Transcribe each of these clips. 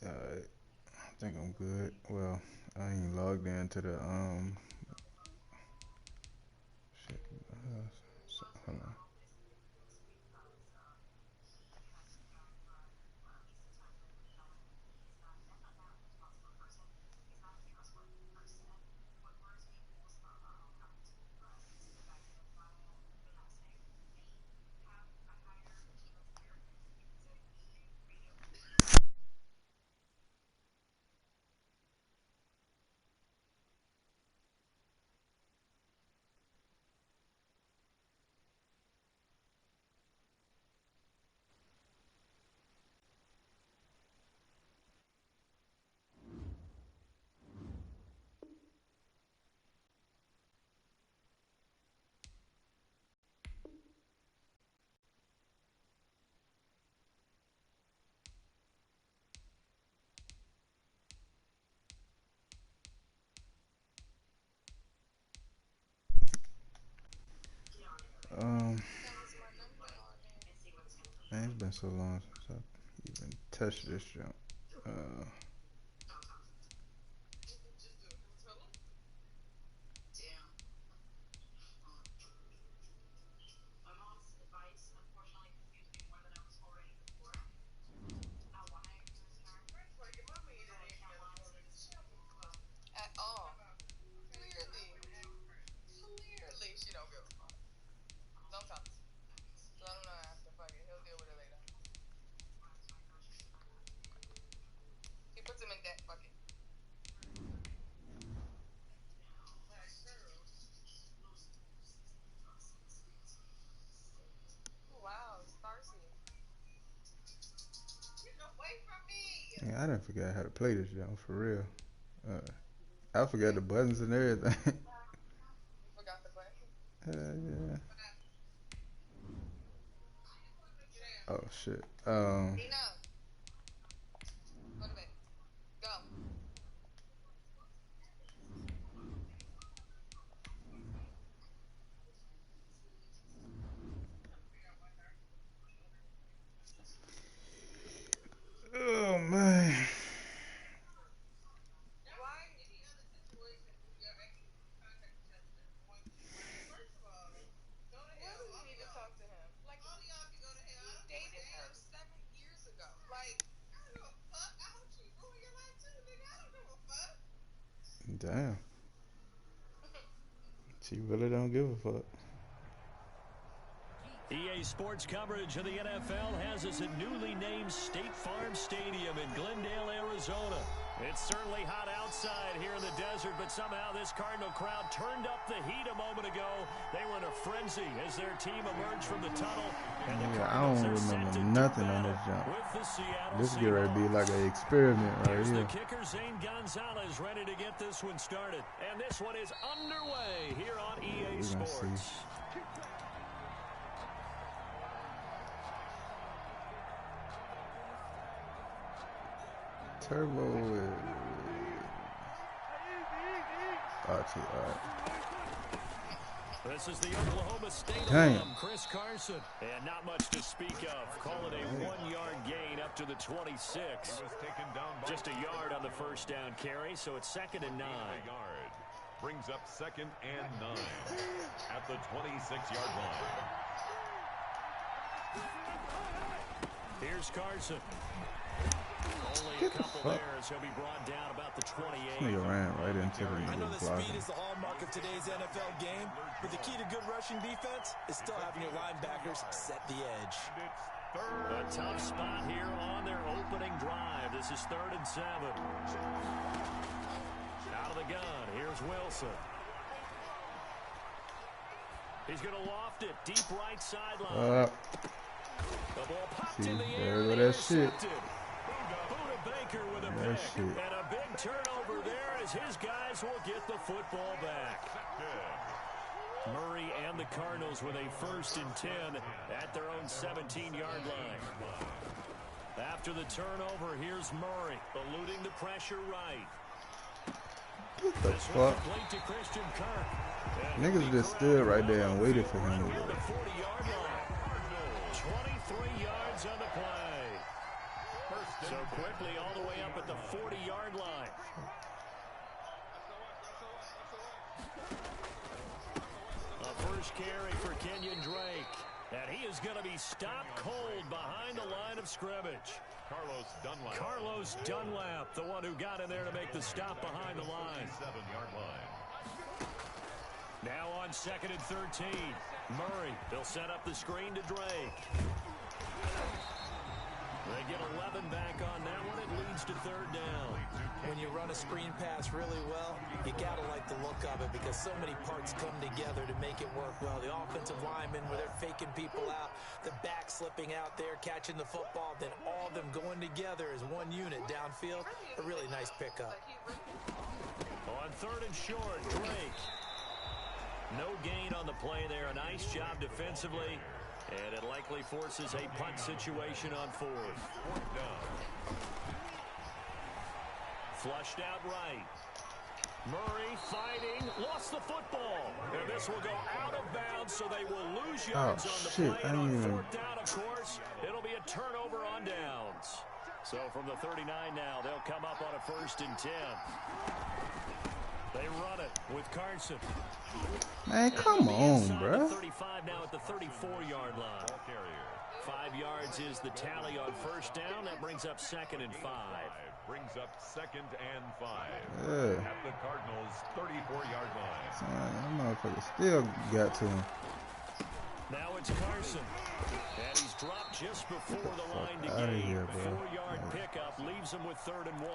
I think I'm good. Well, I ain't logged into the shit. Hold on. Man, it's been so long since I even touched this jump. Yeah, I done forgot how to play this jump for real. I forgot the buttons and everything. Yeah. Oh shit. Oh man. Damn. She really don't give a fuck. EA Sports coverage of the NFL has us at newly named State Farm Stadium in Glendale, Arizona. It's certainly hot outside here in the desert, but somehow this Cardinal crowd turned up the heat a moment ago. They were in a frenzy as their team emerged from the tunnel. And the I don't remember nothing on this jump. This get ready to be like an experiment right Here's here. the kicker, Zane Gonzalez, ready to get this one started. And this one is underway here on EA Sports. Turbo alright. This is the Oklahoma State alum, Chris Carson. And not much to speak of. Call it a 1-yard gain up to the 26. Just a yard on the first down carry, so it's 2nd and 9. Brings up 2nd and 9 at the 26-yard line. Here's Carson. Only a couple there as he'll be brought down about the 28. Nigga ran right into the I know that block. speed is the hallmark of today's NFL game, but the key to good rushing defense is still having your linebackers set the edge. A tough spot here on their opening drive. This is 3rd and 7. Out of the gun, here's Wilson. He's going to loft it deep right sideline. The ball popped in the air. There go that shit. Buda Baker with a pick. And a big turnover there as his guys will get the football back. Murray and the Cardinals with a 1st and 10 at their own 17-yard line. After the turnover, here's Murray, eluding the pressure right. What the fuck? To Christian Kirk. Niggas just stood right there and waited for him to go. 40-yard line. 23 yards on the play. First So quickly all the way up at the 40-yard line. A first carry for Kenyon Drake. And he is going to be stopped cold behind the line of scrimmage. Carlos Dunlap, the one who got in there to make the stop behind the line. 7-yard line. Now on 2nd and 13. Murray, they'll set up the screen to Drake. They get 11 back on that one. It leads to 3rd down. When you run a screen pass really well, you got to like the look of it because so many parts come together to make it work well. The offensive linemen, where they're faking people out, the back slipping out there, catching the football, then all of them going together as one unit downfield. A really nice pickup. On 3rd and short, Drake. No gain on the play there. A nice job defensively. And it likely forces a punt situation on 4th. Flushed out right. Murray fighting. Lost the football. And this will go out of bounds, so they will lose yards on the play. And on 4th down, of course, it'll be a turnover on downs. So from the 39 now, they'll come up on a 1st and 10. They run it with Carson. Man, come on, bro. 35 now at the 34-yard line. 5 yards is the tally on 1st down. That brings up 2nd and 5. Brings up 2nd and 5. Yeah. At the Cardinals' 34-yard line. That motherfucker still got to him. Now it's Carson. And he's dropped just before the line to gain. 4-yard pickup leaves him with 3rd and 1.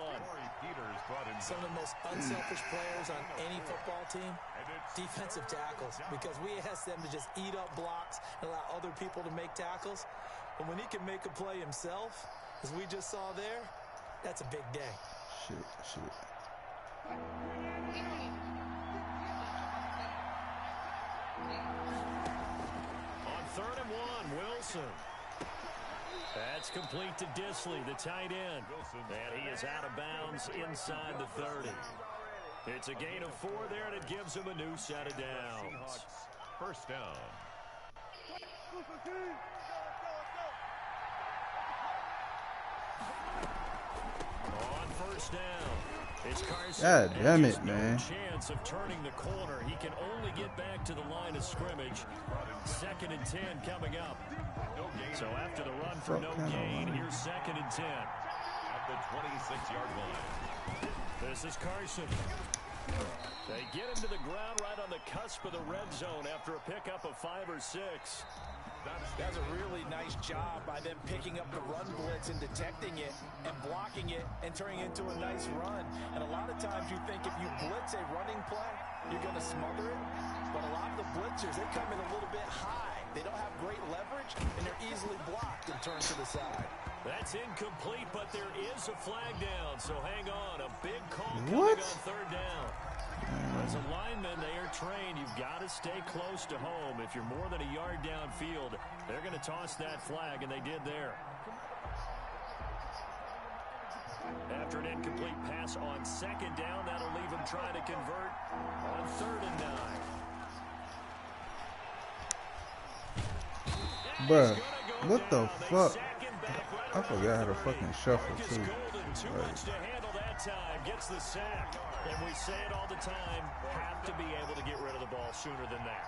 Some of the most unselfish players on any football team, defensive tackles, because we ask them to just eat up blocks and allow other people to make tackles. But when he can make a play himself, as we just saw there, that's a big day. Shit. On 3rd and 1, Wilson. That's complete to Disley, the tight end. And he is out of bounds inside the 30. It's a gain of 4 there, and it gives him a new set of downs. 1st down. On 1st down, it's Carson. God damn it, no man. Chance of turning the corner. He can only get back to the line of scrimmage. 2nd and 10 coming up. So after the run for no gain, here's 2nd and 10. At the 26-yard line. This is Carson. They get him to the ground right on the cusp of the red zone after a pickup of 5 or 6. That's a really nice job by them picking up the run blitz and detecting it and blocking it and turning it into a nice run. And a lot of times you think if you blitz a running play, you're going to smother it. But a lot of the blitzers, they come in a little bit high. They don't have great leverage, and they're easily blocked and turned to the side. That's incomplete, but there is a flag down, so hang on. A big call coming on 3rd down. As a lineman, they are trained. You've got to stay close to home. If you're more than a yard downfield, they're going to toss that flag, and they did there. After an incomplete pass on 2nd down, that'll leave him trying to convert on 3rd and 9. Bruh, what the fuck? I forgot how to fucking shuffle, too. Too much to handle that time. Gets the sack. And we say it all the time, have to be able to get rid of the ball sooner than that.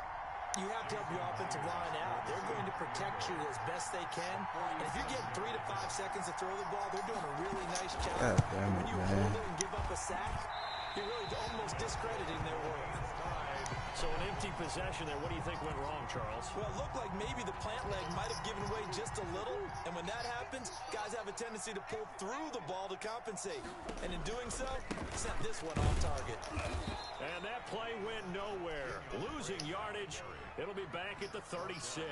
You have to help your offensive line out. They're going to protect you as best they can. And if you get 3 to 5 seconds to throw the ball, they're doing a really nice job. God damn it, when you man. hold it and give up a sack, you're really almost discrediting their work. So an empty possession there. What do you think went wrong, Charles? Well, it looked like maybe the plant leg might have given way just a little. And when that happens, guys have a tendency to pull through the ball to compensate. And in doing so, sent this one off target. And that play went nowhere. Losing yardage. It'll be back at the 36.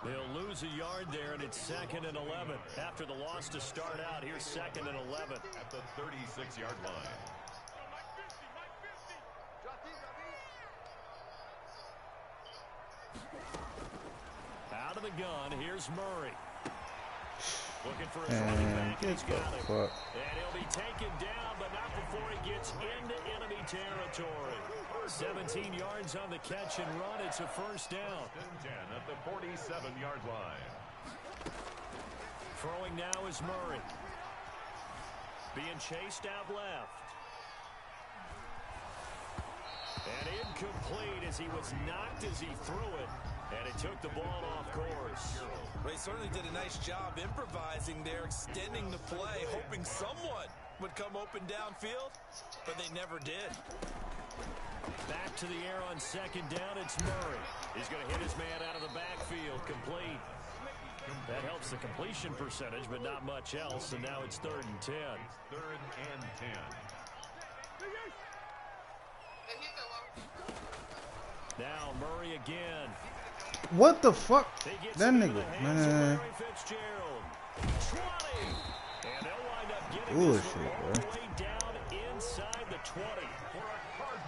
They'll lose a yard there, and it's 2nd and 11. After the loss to start out, here's 2nd and 11. At the 36-yard line. Out of the gun, here's Murray. Looking for his running back, and he's got him. And he'll be taken down, but not before he gets into enemy territory. 17 yards on the catch and run. It's a 1st down. 10 at the 47-yard line. Throwing now is Murray. being chased out left. And incomplete as he was knocked as he threw it. And it took the ball off course. They certainly did a nice job improvising there, extending the play, hoping someone would come open downfield, but they never did. Back to the air on second down, it's Murray. He's going to hit his man out of the backfield, complete. That helps the completion percentage, but not much else, and now it's 3rd and 10. 3rd and 10. Now Murray again. What the fuck? That nigga, man. Bullshit, bro. Down inside the 20.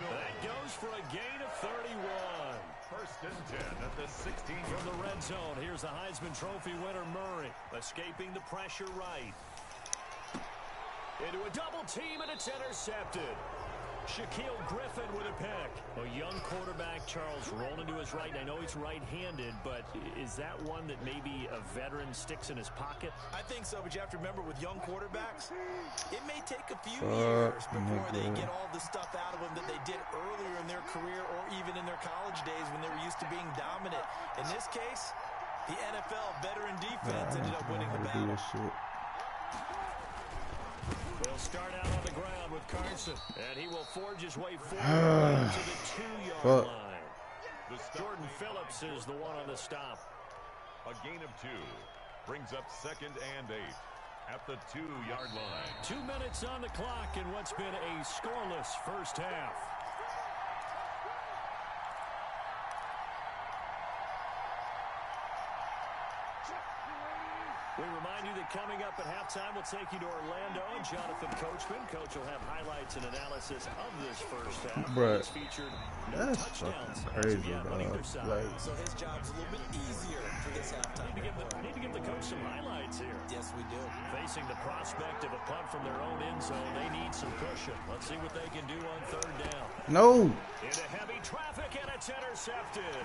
That goes for a gain of 31. 1st and 10 at the 16. From the red zone, here's the Heisman Trophy winner Murray, escaping the pressure right. Into a double team, and it's intercepted. Shaquille Griffin with a pick. A young quarterback, Charles, rolling to his right. I know he's right-handed, but is that one that maybe a veteran sticks in his pocket? I think so, but you have to remember with young quarterbacks, it may take a few years before they get all the stuff out of them that they did earlier in their career or even in their college days when they were used to being dominant. In this case, the NFL veteran defense ended up winning the battle. They'll start out on the ground with Carson, and he will forge his way forward to the 2-yard line. Jordan Phillips is the one on the stop. A gain of 2 brings up 2nd and 8 at the 2-yard line. 2 minutes on the clock in what's been a scoreless first half. We remind you that coming up at halftime, we'll take you to Orlando and Jonathan Coachman. Coach will have highlights and analysis of this first half. Bruh, It's featured no that's touchdowns fucking crazy, on bro. either side. Like, So his job's a little bit easier for this halftime. Need to give the coach some highlights here. Yes, we do. Facing the prospect of a punt from their own end zone, they need some cushion. Let's see what they can do on 3rd down. no. Into heavy traffic, and it's intercepted.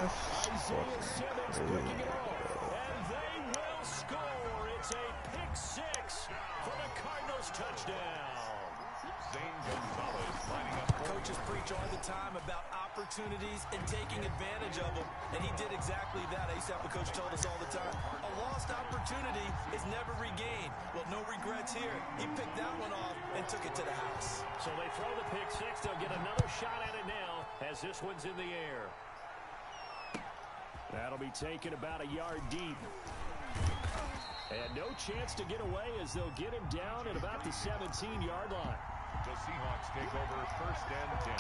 That's Isaiah Simmons picking it crazy. off, and they will score. It's a pick 6 for the Cardinals touchdown. Zane Gonzalez lining up. Coaches preach all the time about opportunities and taking advantage of them, and he did exactly that. I used to have a coach told us all the time, a lost opportunity is never regained. Well, no regrets here. He picked that one off and took it to the house. So they throw the pick 6. They'll get another shot at it now as this one's in the air. That'll be taken about a yard deep. And no chance to get away as they'll get him down at about the 17-yard line. The Seahawks take over 1st and 10.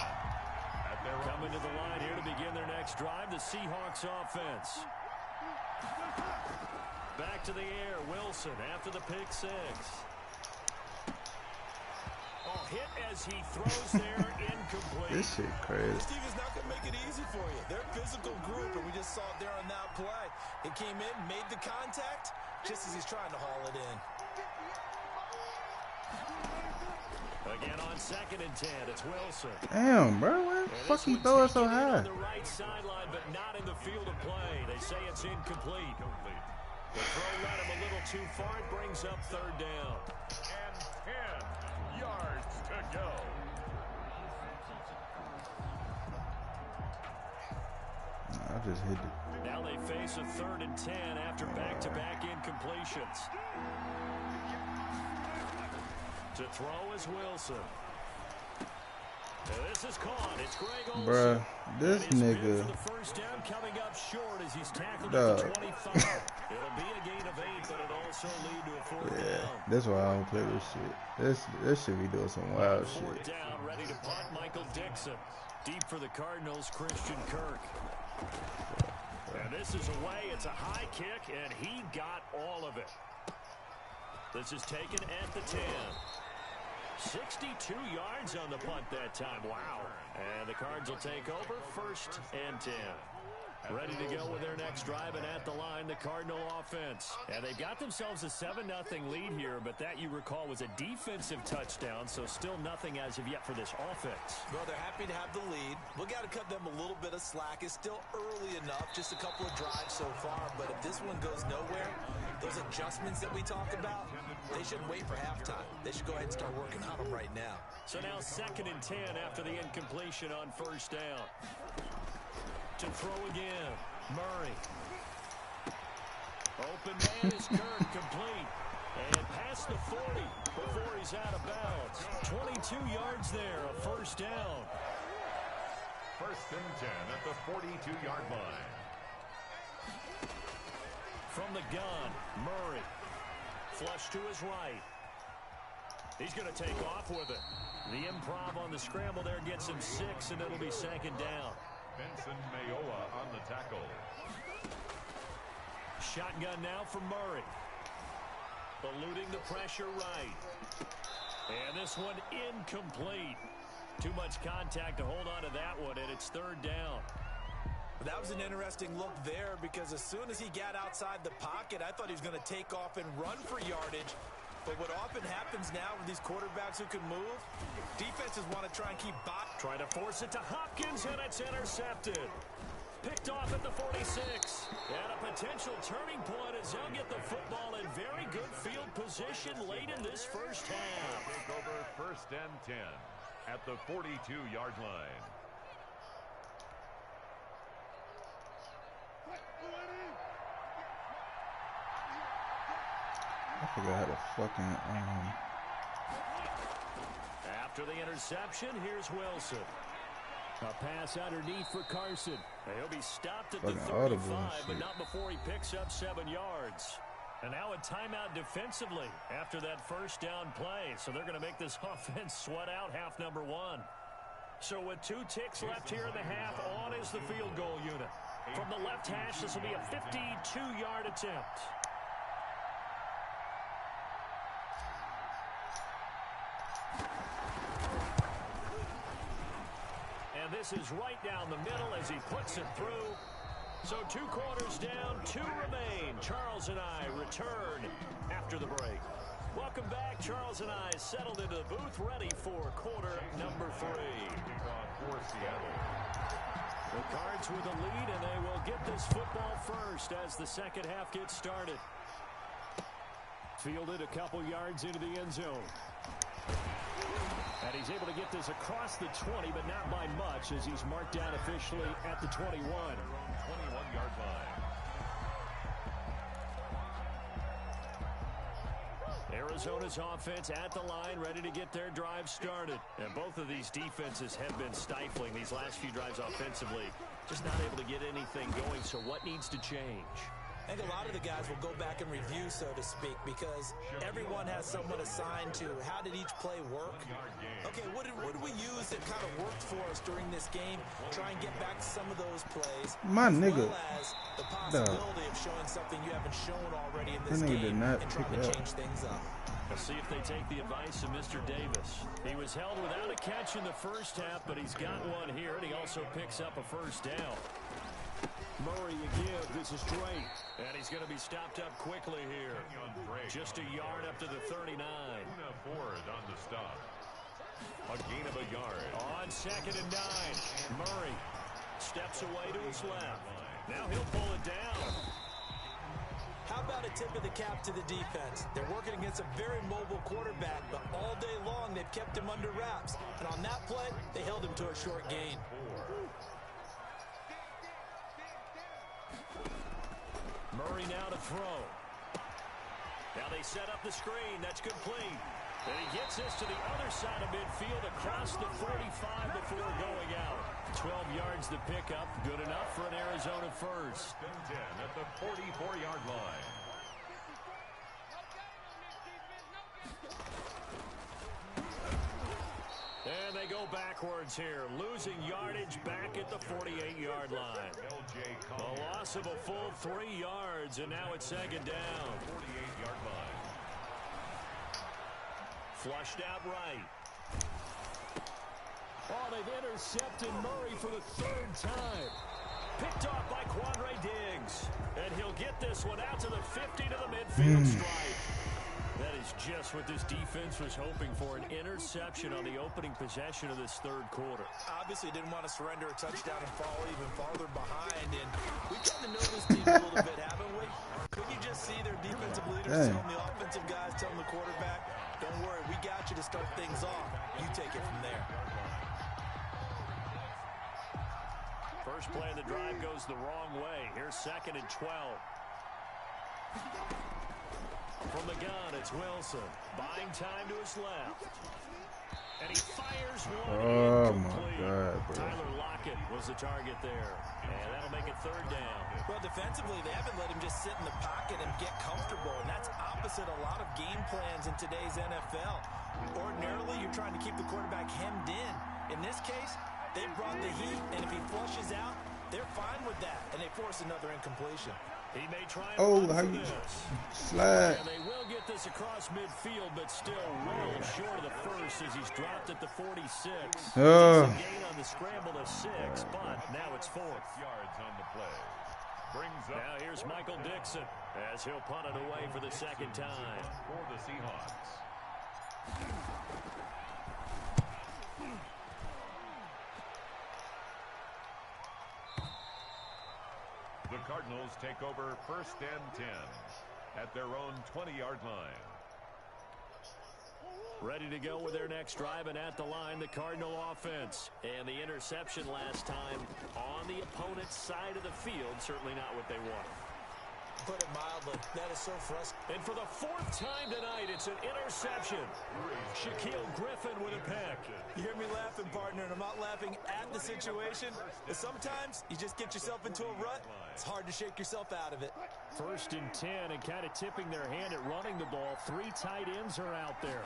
At their Coming to the line here to begin their next drive, the Seahawks offense. Back to the air, Wilson after the pick 6. Oh, hit as he throws there, incomplete. This shit crazy. Steve is not going to make it easy for you. They're a physical group, and we just saw it there on that play. He came in, made the contact, just as he's trying to haul it in. Again on 2nd and 10, it's Wilson. Damn, bro. Why the fuck he throw it so high? On the right sideline, but not in the field of play. They say it's incomplete. The throw led him a little too far. It brings up 3rd down. And 10 yards to go. I just hit it. Now they face a 3rd and 10 after back-to-back incompletions. To throw is Wilson. Now this is caught. It's Greg Olsen. Bruh, this nigga. For the first down coming up short as he's tackled at the 25. It'll be a gain of 8, but it'll also lead to a 4th down. That's why I don't play this shit. This shit be doing some wild 4th shit. down, ready to punt, Michael Dixon. Deep for the Cardinals, Christian Kirk. And this is away. It's a high kick, and he got all of it. This is taken at the 10. 62 yards on the punt that time. Wow. And the Cards will take over 1st and 10. Ready to go with their next drive, and at the line, the Cardinal offense. And they've got themselves a 7-0 lead here, but that, you recall, was a defensive touchdown, so still nothing as of yet for this offense. Well, they're happy to have the lead. We've got to cut them a little bit of slack. It's still early enough, just a couple of drives so far, but if this one goes nowhere, those adjustments that we talk about, they shouldn't wait for halftime. They should go ahead and start working on them right now. So now 2nd and 10 after the incompletion on 1st down. To throw again, Murray. Open man is Kirk, complete. And past the 40 before he's out of bounds. 22 yards there, a 1st down. 1st and 10 at the 42-yard line. From the gun, Murray. Flush to his right. He's going to take off with it. The improv on the scramble there gets him 6, and it'll be 2nd down. Benson Mayowa on the tackle. Shotgun now for Murray. Eluding the pressure right. And this one incomplete. Too much contact to hold on to that one, and it's 3rd down. That was an interesting look there because as soon as he got outside the pocket, I thought he was going to take off and run for yardage. But what often happens now with these quarterbacks who can move, defenses want to try and keep trying to force it to Hopkins, and it's intercepted. Picked off at the 46. And a potential turning point as they'll get the football in very good field position late in this 1st half. Take over 1st and 10 at the 42-yard line. I forgot how to fucking After the interception, here's Wilson. A pass underneath for Carson. He'll be stopped at the 35, but not before he picks up 7 yards. And now a timeout defensively after that 1st down play. So they're going to make this offense sweat out half number 1. So with 2 ticks left here in the half, on is the field goal unit. From the left hash, this will be a 52-yard attempt. And this is right down the middle as he puts it through. So 2 quarters down, 2 remain. Charles and I return after the break. Welcome back. Charles and I settled into the booth, ready for quarter number 3. For Seattle. The Cards with the lead, and they will get this football first as the 2nd half gets started. Fielded a couple yards into the end zone. And he's able to get this across the 20, but not by much as he's marked down officially at the 21. 21-yard line. Arizona's offense at the line, ready to get their drive started. And both of these defenses have been stifling these last few drives offensively. Just not able to get anything going, so what needs to change? I think a lot of the guys will go back and review, so to speak, because everyone has someone assigned to how did each play work. Okay, what did we use that kind of worked for us during this game? Try and get back to some of those plays. My nigga. As well as the possibility of showing something you haven't shown already in this game and trying to change things up. Let's see if they take the advice of Mr. Davis. He was held without a catch in the 1st half, but he's got one here, and he also picks up a 1st down. Murray again, this is Drake. And he's going to be stopped up quickly here. Just a yard up to the 39. Ford on the stop. A gain of a yard. On 2nd and 9. Murray steps away to his left. Now he'll pull it down. How about a tip of the cap to the defense? They're working against a very mobile quarterback, but all day long they've kept him under wraps. And on that play, they held him to a short gain. Murray now to throw. Now they set up the screen. That's complete. And he gets this to the other side of midfield across the 45 before going out. 12 yards to pick up. Good enough for an Arizona first. 10 at the 44-yard line. And they go backwards here, losing yardage back at the 48-yard line. A loss of a full 3 yards, and now it's 2nd down. 48-yard line. Flushed out right. Oh, they've intercepted Murray for the 3rd time. Picked off by Quandre Diggs. And he'll get this one out to the 50 to the midfield stripe. That is just what this defense was hoping for, an interception on the opening possession of this third quarter. Obviously didn't want to surrender a touchdown and fall even farther behind. And we've gotten to know this team a little bit, haven't we? Could you just see their defensive leaders telling the offensive guys, telling the quarterback, don't worry, we got you to start things off. You take it from there. First play of the drive goes the wrong way. Here's 2nd and 12. From the gun, it's Wilson. Buying time to his left. And he fires one incomplete. My God, bro. Tyler Lockett was the target there. And that'll make it 3rd down. Well, defensively, they haven't let him just sit in the pocket and get comfortable. And that's opposite a lot of game plans in today's NFL. Ordinarily, you're trying to keep the quarterback hemmed in. In this case, they brought the heat, and if he flushes out, they're fine with that. And they force another incompletion. He may try and how you slide. And they will get this across midfield, but still well short of the first as he's dropped at the 46. Gain on the scramble to 6, but now it's 4th. Yards on the play. Brings up now here's Michael Dixon as he'll punt it away for the 2nd time. For the Seahawks. The Cardinals take over 1st and 10 at their own 20-yard line. Ready to go with their next drive, and at the line, the Cardinal offense. And the interception last time on the opponent's side of the field, certainly not what they wanted. Put it mildly, that is so frustrating. And for the 4th time tonight, it's an interception. Shaquille Griffin with a pick. You hear me laughing, partner, and I'm not laughing at the situation. But sometimes you just get yourself into a rut. It's hard to shake yourself out of it. 1st and 10, and kind of tipping their hand at running the ball. 3 tight ends are out there.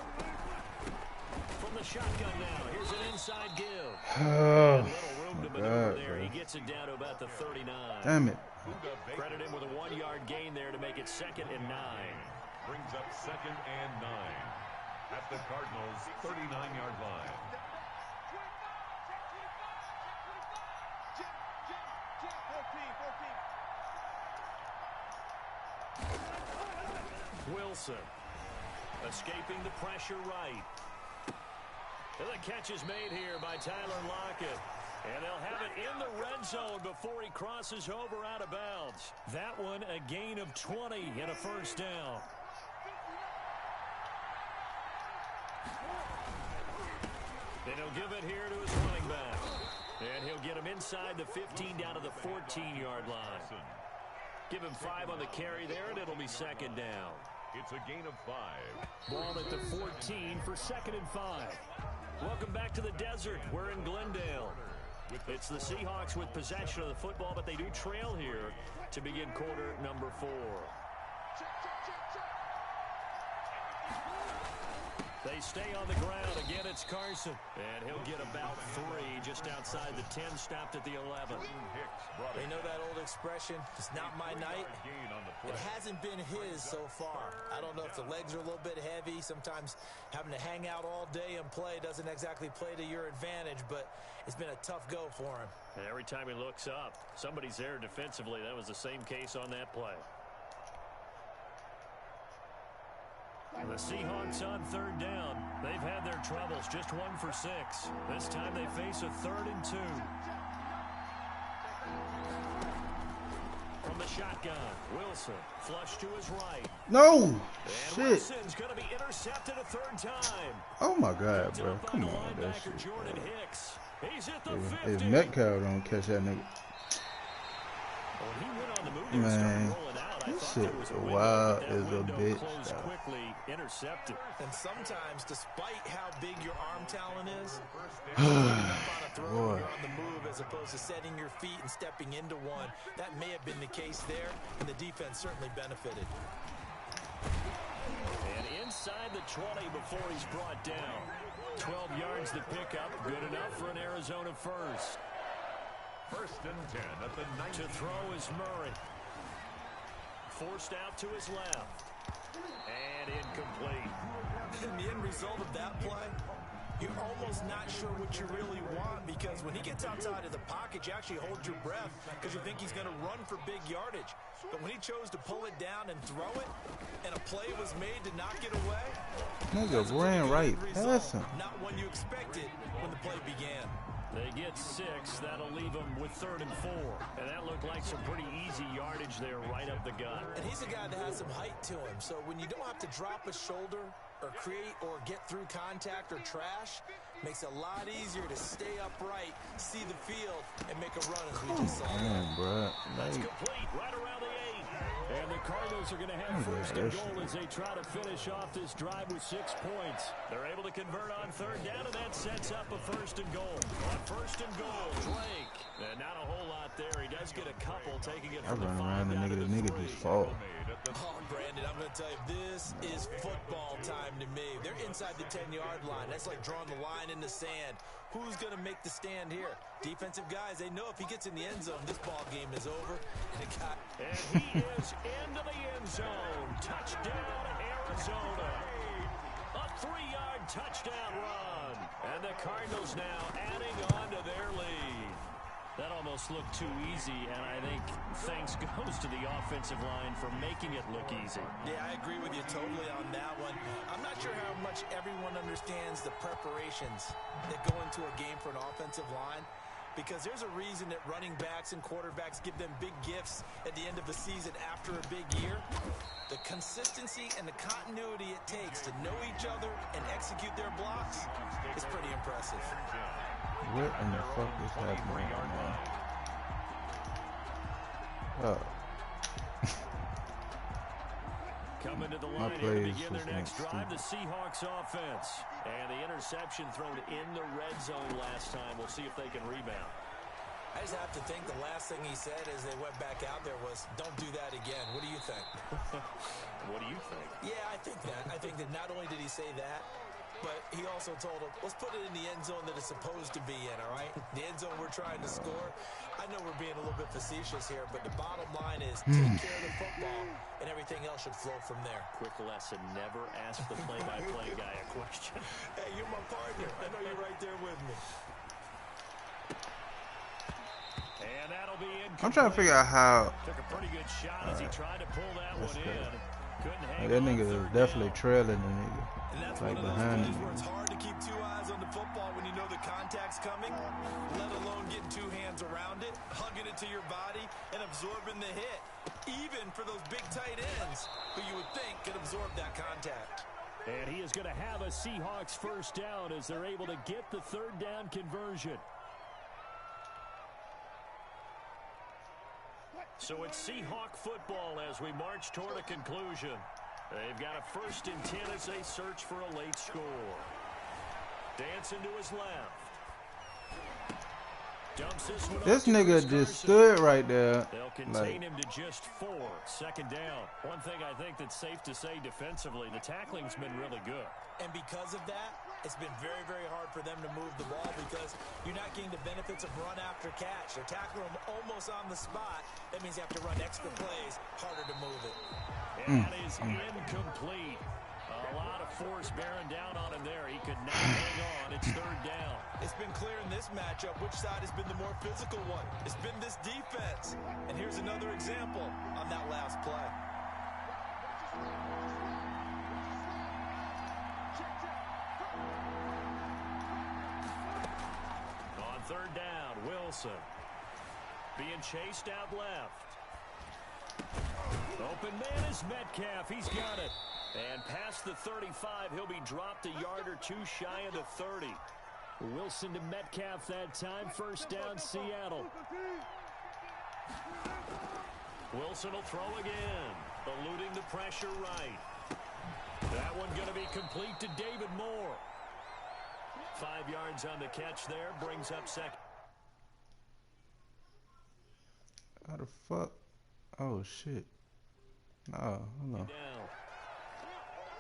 From the shotgun now, here's an inside give. A little room to maneuver there. He gets it down to about the 39. Damn it. Credit him with a 1-yard gain there to make it 2nd and 9. Brings up 2nd and 9 at the Cardinals' 39-yard line. Wilson escaping the pressure right. And the catch is made here by Tyler Lockett. And they'll have it in the red zone before he crosses over out of bounds. That one a gain of 20 and a 1st down. And he'll give it here to his running back. And he'll get him inside the 15 down to the 14-yard line. Give him 5 on the carry there, and it'll be 2nd down. It's a gain of 5. Ball at the 14 for 2nd and 5. Welcome back to the desert. We're in Glendale. It's the Seahawks with possession of the football, but they do trail here to begin quarter number 4. They stay on the ground. Again, it's Carson. And he'll get about 3 just outside the 10, stopped at the 11. They know that old expression, it's not my night. It hasn't been his so far. I don't know if the legs are a little bit heavy. Sometimes having to hang out all day and play doesn't exactly play to your advantage, but it's been a tough go for him. And every time he looks up, somebody's there defensively. That was the same case on that play. The Seahawks on 3rd down. They've had their troubles, just 1 for 6. This time they face a 3rd and 2. From the shotgun, Wilson, flush to his right. No! And Shit. Wilson's going to be intercepted a 3rd time. Oh my God, bro. Come on, that shit. Jordan Hicks. He's at the 50. If Metcalf don't catch that nigga. Well, he went on the move and Man, started rolling out. this shit wild as a bitch. Quickly intercepted. And sometimes, despite how big your arm talent is, on a throw, you're on the move as opposed to setting your feet and stepping into one. That may have been the case there, and the defense certainly benefited. And inside the 20 before he's brought down. 12 yards to pick up. Good enough for an Arizona first. 1st and 10 at the 9. To throw is Murray. Forced out to his left. And incomplete. And the end result of that play, you're almost not sure what you really want, because when he gets outside of the pocket, you actually hold your breath because you think he's going to run for big yardage. But when he chose to pull it down and throw it, and a play was made to knock it away, nigga ran right past him. not one you expected when the play began. They get 6. That'll leave them with 3rd and 4. And that looked like some pretty easy yardage there right up the gut. And he's a guy that has some height to him. So when you don't have to drop a shoulder or create or get through contact or trash, makes it a lot easier to stay upright, see the field, and make a run as we just saw. That's complete right around the 8. And the Cardinals are going to have 1st and goal as they try to finish off this drive with 6 points. They're able to convert on 3rd down, and that sets up a 1st and goal. On 1st and goal, Blake. And not a whole lot there. He does get a couple, taking it from the 5 down to the 3. Just fall. Oh, Brandon, I'm going to tell you, this is football time to me. They're inside the 10-yard line. That's like drawing the line in the sand. Who's going to make the stand here? Defensive guys, they know if he gets in the end zone, this ball game is over. And he is into the end zone. Touchdown, Arizona. A 3-yard touchdown run. And the Cardinals now adding on to their lead. That almost looked too easy, and I think thanks goes to the offensive line for making it look easy. Yeah, I agree with you totally on that one. I'm not sure how much everyone understands the preparations that go into a game for an offensive line, because there's a reason that running backs and quarterbacks give them big gifts at the end of the season after a big year. The consistency and the continuity it takes to know each other and execute their blocks is pretty impressive. What in the fuck is happening right now? Oh. Coming to the line here to begin their next drive, the Seahawks offense. And the interception thrown in the red zone last time. We'll see if they can rebound. I just have to think the last thing he said as they went back out there was, don't do that again. What do you think? What do you think? Yeah, I think that. I think that not only did he say that, but he also told him, let's put it in the end zone that it's supposed to be in, all right? The end zone we're trying to score. I know we're being a little bit facetious here, but the bottom line is take care of the football, and everything else should flow from there. Quick lesson, never ask the play-by-play guy a question. Hey, you're my partner. I know you're right there with me. And that'll be incomplete. I'm trying to figure out how. Took a pretty good shot as he tried to pull that one in. Couldn't hang That on nigga is definitely trailing the nigga. And that's Like one of those behind plays him. where it's hard to keep 2 eyes on the football when you know the contact's coming, let alone getting 2 hands around it, hugging it to your body, and absorbing the hit. Even for those big tight ends who you would think could absorb that contact. And he is going to have a Seahawks 1st down as they're able to get the 3rd down conversion. So it's Seahawk football as we march toward a conclusion. They've got a 1st and 10 as they search for a late score. Dancing to his left. Dumps This nigga just stood right there. They'll contain him to just 4. 2nd down. One thing I think that's safe to say defensively, the tackling's been really good. And because of that, it's been very, very hard for them to move the ball because you're not getting the benefits of run after catch. They're tackling them almost on the spot. That means you have to run extra plays, harder to move it. And that is incomplete. A lot of force bearing down on him there. He could not hang on. It's 3rd down. It's been clear in this matchup which side has been the more physical one. It's been this defense. And here's another example on that last play. On 3rd down, Wilson. Being chased out left. Open man is Metcalf. He's got it. And past the 35, he'll be dropped a yard or 2 shy of the 30. Wilson to Metcalf that time. 1st down, Seattle. Wilson will throw again. Eluding the pressure right. That one going to be complete to David Moore. 5 yards on the catch there. Brings up 2nd. How the fuck? Oh shit. No, hold on.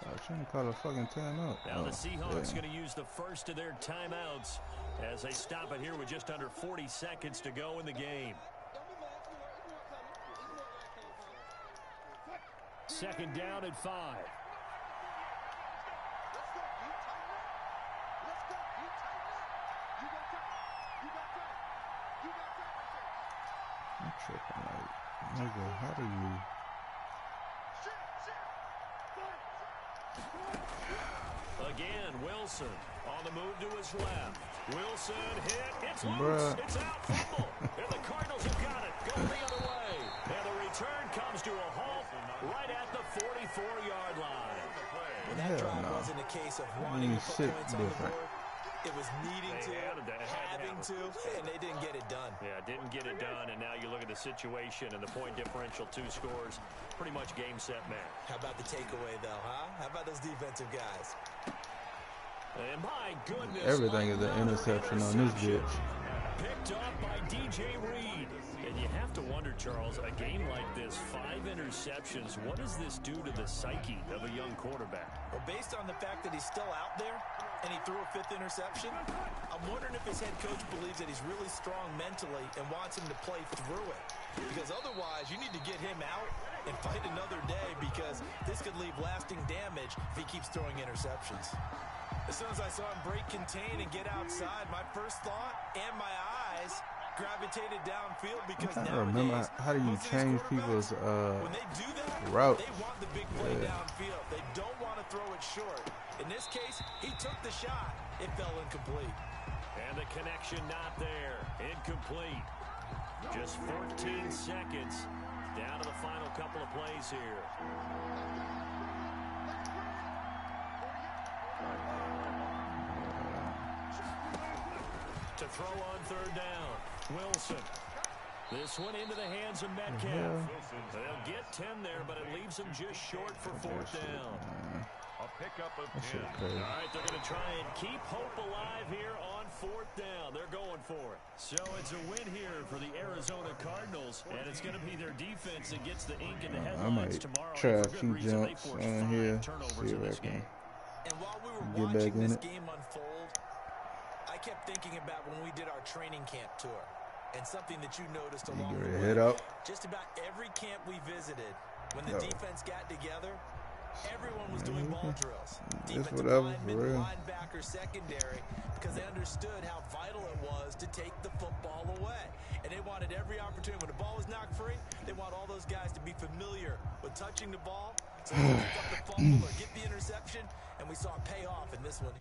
I was trying to call a fucking timeout. Now the Seahawks going to use the 1st of their timeouts as they stop it here with just under 40 seconds to go in the game. 2nd down and 5. tripping, like, nigga, how do you? Again, Wilson on the move to his left. Wilson hit. It's loose. Bruh. It's out. Fumble. And the Cardinals have got it. Go the other way. And the return comes to a halt right at the 44-yard line. And that drive wasn't a case of wanting to put points on the board. It was needing to, having to, and they didn't get it done. Yeah, didn't get it done, and now you look at the situation and the point differential, 2 scores, pretty much game, set, match. How about the takeaway, though, huh? How about those defensive guys? And my goodness. Everything is an interception on this bitch. Picked up by DJ Reed. And you have to wonder, Charles, a game like this, 5 interceptions, what does this do to the psyche of a young quarterback? Well, based on the fact that he's still out there and he threw a 5th interception, I'm wondering if his head coach believes that he's really strong mentally and wants him to play through it. Because otherwise, you need to get him out and fight another day, because this could leave lasting damage if he keeps throwing interceptions. As soon as I saw him break contain and get outside, my first thought and my eyes gravitated downfield, because I don't remember how do you change people's when they do that, route. they want the big play downfield. They don't want to throw it short. In this case, he took the shot. It fell incomplete. And the connection not there. Incomplete. Just 14 seconds down to the final couple of plays here. To throw on 3rd down. Wilson. This one into the hands of Metcalf. They'll get 10 there, but it leaves them just short for 4th down. A pickup of 10. All right, they're going to try and keep hope alive here on 4th down. They're going for it. So it's a win here for the Arizona Cardinals, and it's going to be their defense that gets the ink in the headlines tomorrow. Try a few jumps on here, see if I can And while we were get back watching in this it. game unfold, I kept thinking about when we did our training camp tour, and something that you noticed along the way. Head up. Just about every camp we visited, when the defense got together, everyone was doing ball drills. Defensive linemen, linebacker, secondary, because they understood how vital it was to take the football away. And they wanted every opportunity. When the ball was knocked free, they want all those guys to be familiar with touching the ball, so they pick up the fumble or get the interception, and we saw it pay off in this one.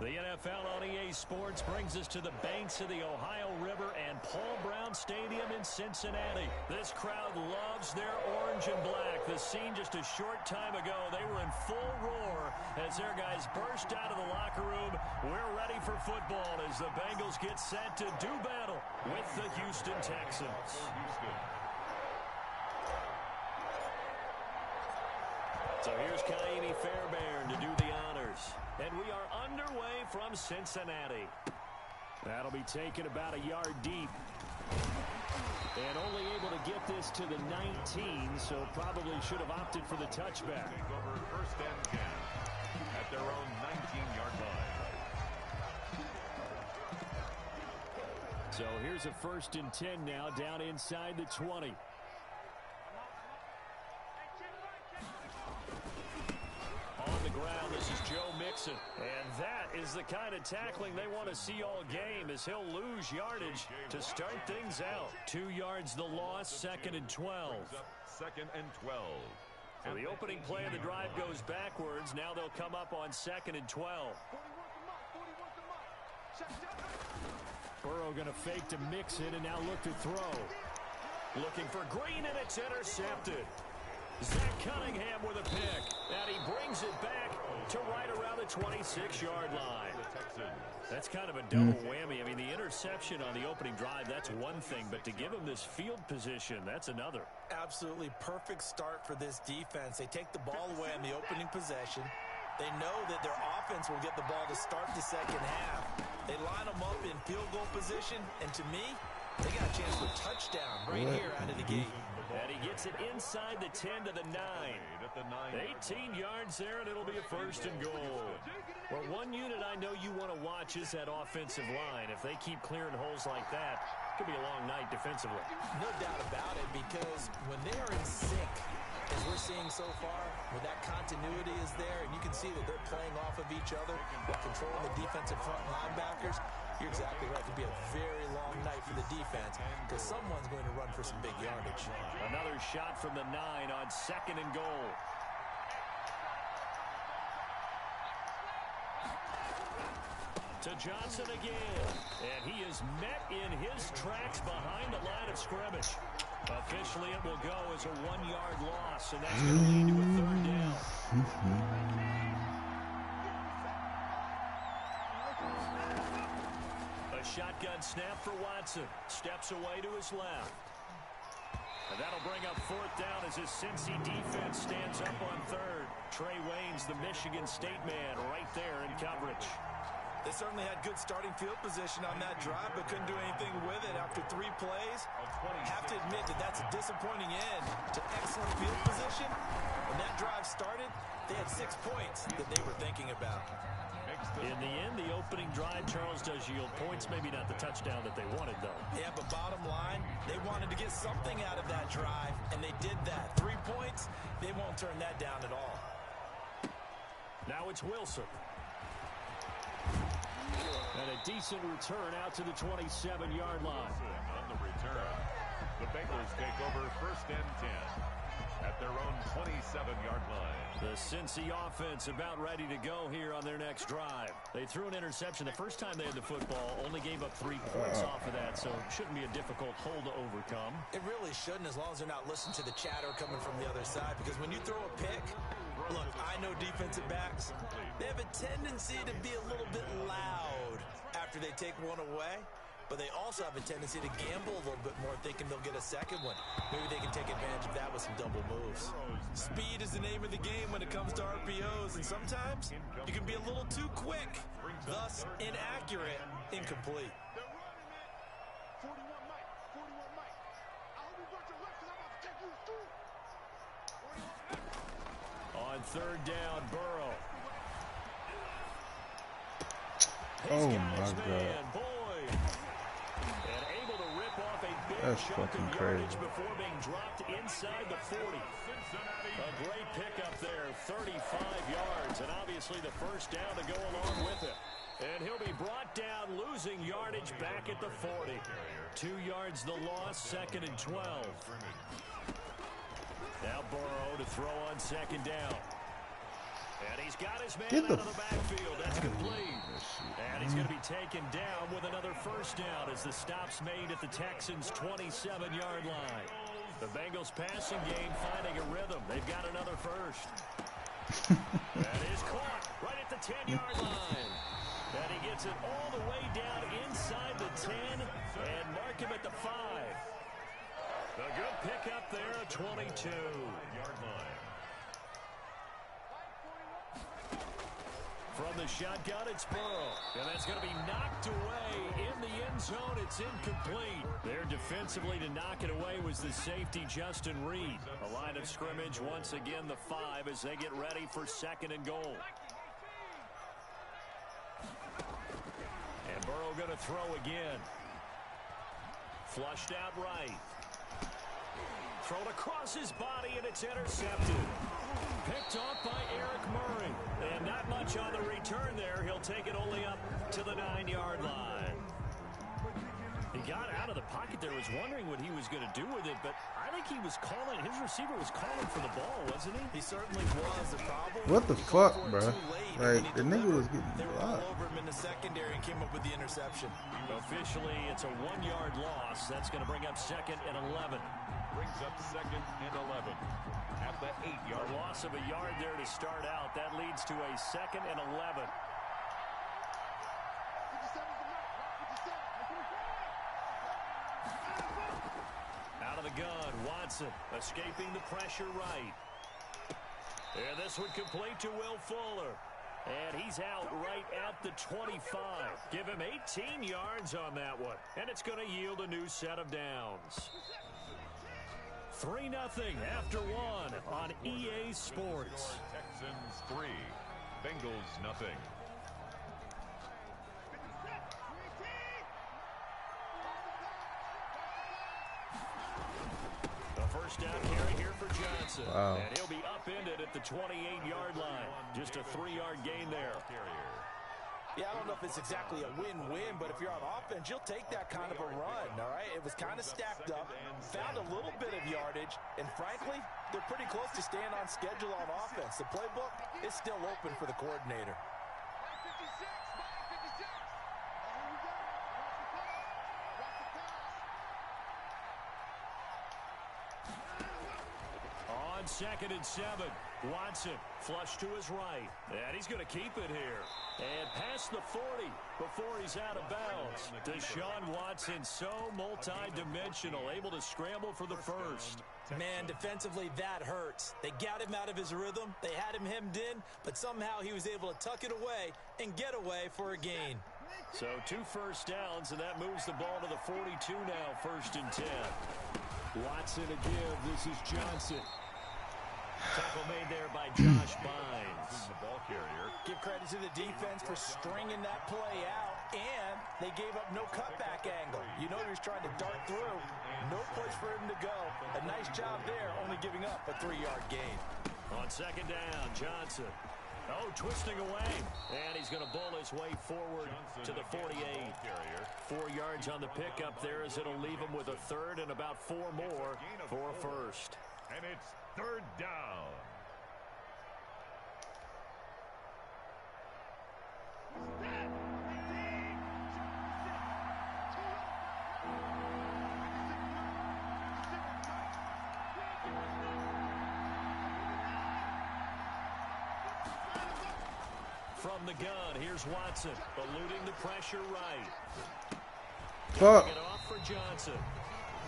The NFL on EA Sports brings us to the banks of the Ohio River and Paul Brown Stadium in Cincinnati. This crowd loves their orange and black. The scene just a short time ago, they were in full roar as their guys burst out of the locker room. We're ready for football as the Bengals get set to do battle with the Houston Texans. So here's Kaimi Fairbairn to do the honors. And we are underway from Cincinnati. That'll be taken about a yard deep. And only able to get this to the 19, so probably should have opted for the touchback. Over first and 10 at their own 19-yard line. So here's a 1st and 10 now, down inside the 20. On the ground, this is Joe Mixon. And that is the kind of tackling they want to see all game, as he'll lose yardage to start things out. 2 yards the loss, 2nd and 12. 2nd and 12. So the opening play of the drive goes backwards. Now they'll come up on 2nd and 12. Burrow going to fake to Mixon and now look to throw. Looking for Green, and it's intercepted. Zach Cunningham with a pick. And he brings it back to right around the 26-yard line. That's kind of a double whammy. I mean, the interception on the opening drive, that's one thing. But to give him this field position, that's another. Absolutely perfect start for this defense. They take the ball away on the opening possession. They know that their offense will get the ball to start the second half. They line them up in field goal position. And to me, they got a chance for a touchdown right here out of the gate. And he gets it inside the 10 to the 9. 18 yards there, and it'll be a 1st and goal. Well, one unit I know you want to watch is that offensive line. If they keep clearing holes like that, it could be a long night defensively. No doubt about it, because when they are in sync, as we're seeing so far, where that continuity is there, and you can see that they're playing off of each other while controlling the defensive front linebackers, you're exactly right. It could be a very long night for the defense because someone's going to run for some big yardage. Another shot from the 9 on 2nd and goal. To Johnson again. And he is met in his tracks behind the line of scrimmage. Officially, it will go as a 1-yard loss, and that's going to lead to a 3rd down. A shotgun snap for Watson. Steps away to his left. And that'll bring up 4th down as his Cincy defense stands up on 3rd. Trey Waynes, the Michigan State man, right there in coverage. They certainly had good starting field position on that drive, but couldn't do anything with it after 3 plays. Have to admit that that's a disappointing end to excellent field position. When that drive started, they had 6 points that they were thinking about. In the end, the opening drive, Charles, does yield points. Maybe not the touchdown that they wanted, though. Yeah, but bottom line, they wanted to get something out of that drive, and they did that. 3 points, they won't turn that down at all. Now it's Wilson. And a decent return out to the 27-yard line. On the return, the Bengals take over 1st and 10 at their own 27-yard line. The Cincy offense about ready to go here on their next drive. They threw an interception the first time they had the football, only gave up 3 points off of that, so shouldn't be a difficult hole to overcome. It really shouldn't, as long as they're not listening to the chatter coming from the other side, because when you throw a pick, look, I know defensive backs, they have a tendency to be a little bit loud after they take one away, but they also have a tendency to gamble a little bit more, thinking they'll get a second one. Maybe they can take advantage of that with some double moves. Speed is the name of the game when it comes to RPOs, and sometimes you can be a little too quick, thus inaccurate, incomplete. On 3rd down, Burrow. Oh my God. Boyd. And able to rip off a big That's chunk fucking of yardage crazy. before being dropped inside the 40. A great pickup there, 35 yards, and obviously the 1st down to go along with it. And he'll be brought down, losing yardage back at the 40. 2 yards the loss, 2nd and 12. Now Burrow to throw on 2nd down. And he's got his man out of the backfield. That's complete. And he's going to be taken down with another 1st down as the stop's made at the Texans' 27-yard line. The Bengals passing game finding a rhythm. They've got another 1st. That is caught right at the 10-yard line. And he gets it all the way down inside the 10 and mark him at the 5. A good pickup there, a 22-yard line. From the shotgun, it's Burrow. And that's going to be knocked away in the end zone at It's incomplete. There defensively to knock it away was the safety, Justin Reed. A line of scrimmage, once again, the 5 as they get ready for 2nd and goal. And Burrow going to throw again. Flushed out right. Thrown across his body, and it's intercepted. Picked off by Eric Murray. And not much on the return there. He'll take it only up to the 9-yard line. He got out of the pocket there, was wondering what he was going to do with it, but I think he was calling, his receiver was calling for the ball, wasn't he? He certainly was. The problem. What the fuck, bro? Like, the nigga was getting They were all blocked. over him in the secondary and came up with the interception. Officially, it's a 1-yard loss. That's going to bring up 2nd and 11. Brings up 2nd and 11 at the 8-yard A loss of a yard there to start out. That leads to a 2nd and 11. Out of the gun, Watson escaping the pressure right. And this one complete to Will Fuller. And he's out right at the 25. Give him 18 yards on that one. And it's going to yield a new set of downs. 3-0 after 1 on EA Sports. Texans 3, Bengals nothing. First down carry here for Johnson. Wow. And he'll be upended at the 28-yard line. Just a 3-yard gain there. Yeah, I don't know if it's exactly a win-win, but if you're on offense, you'll take that kind of a run, all right? It was kind of stacked up, found a little bit of yardage, and frankly, they're pretty close to staying on schedule on offense. The playbook is still open for the coordinator. On 2nd and 7, Watson flush to his right. And he's going to keep it here. And past the 40 before he's out of bounds. Deshaun Watson, so multi-dimensional, able to scramble for the first. Man, defensively, that hurts. They got him out of his rhythm. They had him hemmed in, but somehow he was able to tuck it away and get away for a gain. So 2 first downs, and that moves the ball to the 42 now, 1st and 10. Watson to give. This is Johnson. Tackle made there by Josh Bynes. The ball carrier. Give credit to the defense for stringing that play out, and they gave up no cutback angle. You know he was trying to dart through. No place for him to go. A nice job there, only giving up a 3-yard gain. On 2nd down, Johnson. Oh, twisting away. And he's going to bowl his way forward to the 48. 4 yards on the pickup there as it'll leave him with a 3rd and about 4 more for a first. And it's 3rd down. From the gun, here's Watson, eluding the pressure right. Fuck. Get off for Johnson.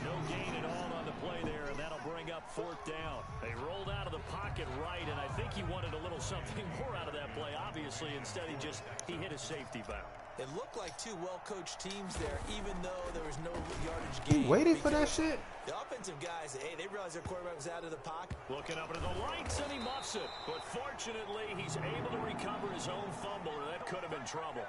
No gain at all on the play there, and that'll bring up 4th down. They rolled out of the pocket right, and I think he wanted a little something more out of that play, obviously. Instead, he hit a safety valve. It looked like 2 well-coached teams there, even though there was no yardage gain. He waited for that shit? The offensive guys, hey, they realized their quarterback was out of the pocket. Looking up into the lights, and he muffs it. But fortunately, he's able to recover his own fumble, and that could have been trouble.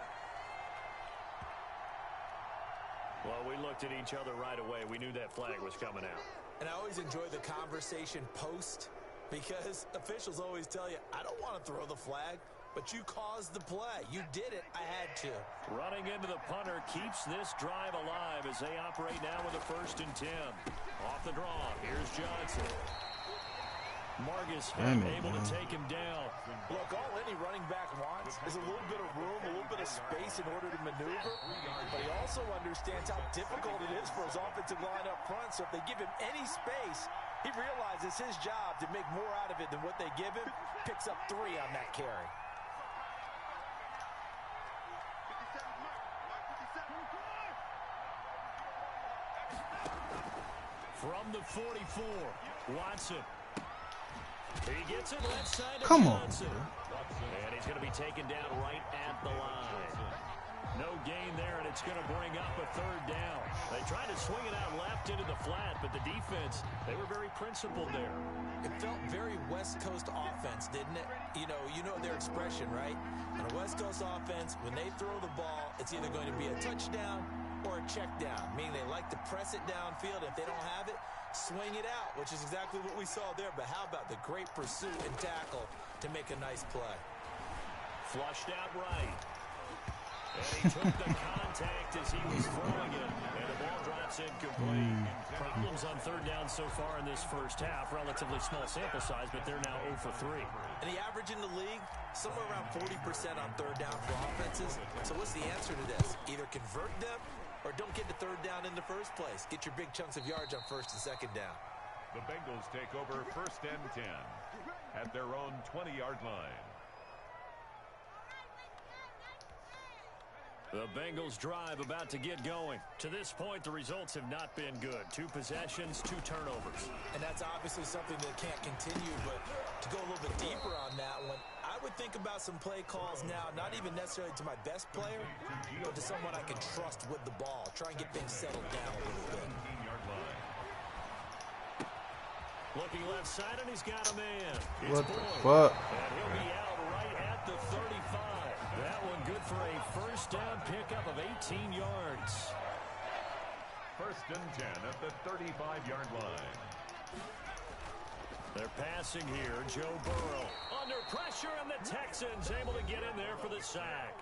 Well, we looked at each other right away. We knew that flag was coming out. And I always enjoy the conversation post, because officials always tell you, I don't want to throw the flag, but you caused the play. You did it. I had to. Running into the punter keeps this drive alive as they operate now with a 1st and 10. Off the draw, here's Johnson. Margus able to take him down. Look, all any running back wants is a little bit of room, a little bit of space in order to maneuver, but he also understands how difficult it is for his offensive line up front, so if they give him any space, he realizes his job to make more out of it than what they give him, picks up 3 on that carry. From the 44, Watson. He gets it left side to Come on. Johnson. And he's going to be taken down right at the line. No gain there, and it's going to bring up a 3rd down. swing it out left into the flat, but the defense, they were very principled there. It felt very West Coast offense, didn't it? You know their expression, right? On a West Coast offense, when they throw the ball, it's either going to be a touchdown or a check down, meaning they like to press it downfield. If they don't have it, swing it out, which is exactly what we saw there. But how about the great pursuit and tackle to make a nice play? Flushed out right. And he took the contact as he was throwing it. And the ball drops incomplete. Problems on third down so far in this first half. Relatively small sample size, but they're now 0 for 3. And the average in the league, somewhere around 40% on third down for offenses. So what's the answer to this? Either convert them or don't get the third down in the first place. Get your big chunks of yards on first and second down. The Bengals take over first and 10 at their own 20-yard line. The Bengals drive about to get going. To this point, the results have not been good. 2 possessions, 2 turnovers. And that's obviously something that can't continue, but to go a little bit deeper on that one, I would think about some play calls now, not even necessarily to my best player, but to someone I can trust with the ball. Try and get things settled down a little bit. Looking left side, and he's got a man. What the fuck? And he'll be out right at the 35. That one good for a first down pickup of 18 yards. First and 10 at the 35-yard line. They're passing here. Joe Burrow under pressure, and the Texans able to get in there for the sack.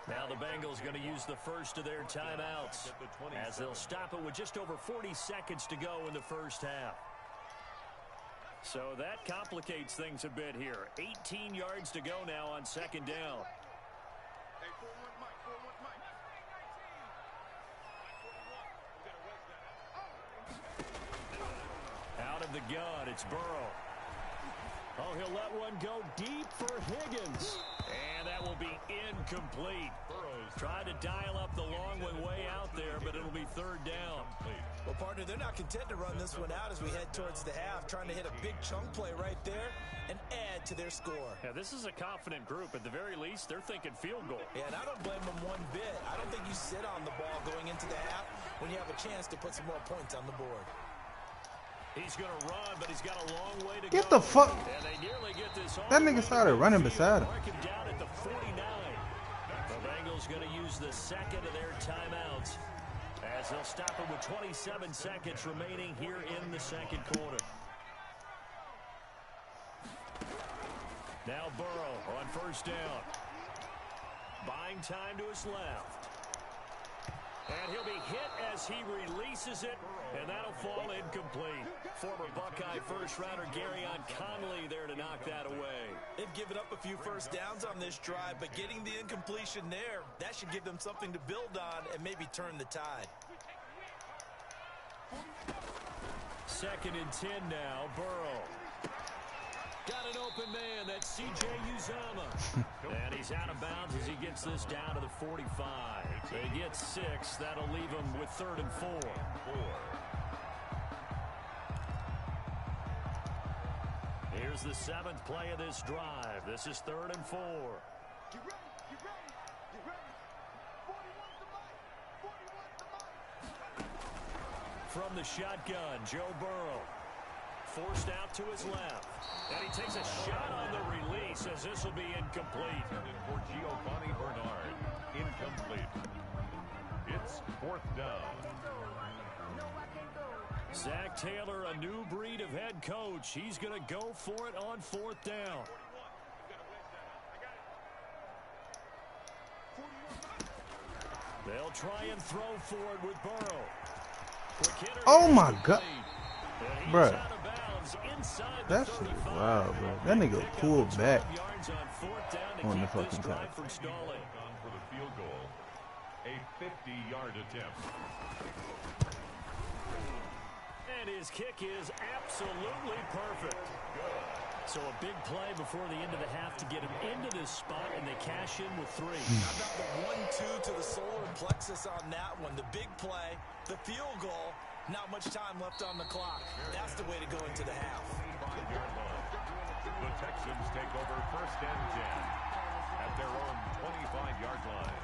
Now the Bengals going to use the first of their timeouts as they'll stop it with just over 40 seconds to go in the first half. So that complicates things a bit here. 18 yards to go now on second down. Out of the gun, it's Burrow. Oh, he'll let one go deep for Higgins. And that will be incomplete. Burrow's tried to dial up the long one way out there, but it'll be third down. Well, partner, they're not content to run this one out as we head towards the half, trying to hit a big chunk play right there and add to their score. Yeah, this is a confident group. At the very least, they're thinking field goal. Yeah, and I don't blame them one bit. I don't think you sit on the ball going into the half when you have a chance to put some more points on the board. He's going to run, but he's got a long way to go. Get the fuck. And they nearly get this That nigga started running beside him. Mark him down at the 49. The Bengals going to use the second of their timeouts as they'll stop it with 27 seconds remaining here in the second quarter. Now Burrow on first down. Buying time to his left. And he'll be hit as he releases it, and that'll fall incomplete. Former Buckeye first-rounder Garyon Conley there to knock that away. They've given up a few first downs on this drive, but getting the incompletion there, that should give them something to build on and maybe turn the tide. Second and 10 now, Burrow. Got an open man, that's C.J. Uzomah. And he's out of bounds as he gets this down to the 45. They get 6. That'll leave him with 3rd and 4. Here's the 7th play of this drive. This is 3rd and 4. From the shotgun, Joe Burrow. Forced out to his left. And he takes a shot on the release as this will be incomplete. For Giovanni Bernard, incomplete. It's 4th down. Zach Taylor, a new breed of head coach. He's going to go for it on 4th down. They'll try and throw forward with Burrow. Oh my God. Bruh. That shit is wild, bro. That nigga pulled back on the fucking time. For the field goal, a 50-yard attempt. And his kick is absolutely perfect. So a big play before the end of the half to get him into this spot, and they cash in with 3. How about the 1-2 to the solar plexus on that one? The big play, the field goal, not much time left on the clock. That's the way to go into the half. The Texans take over first and 10 at their own 25-yard line.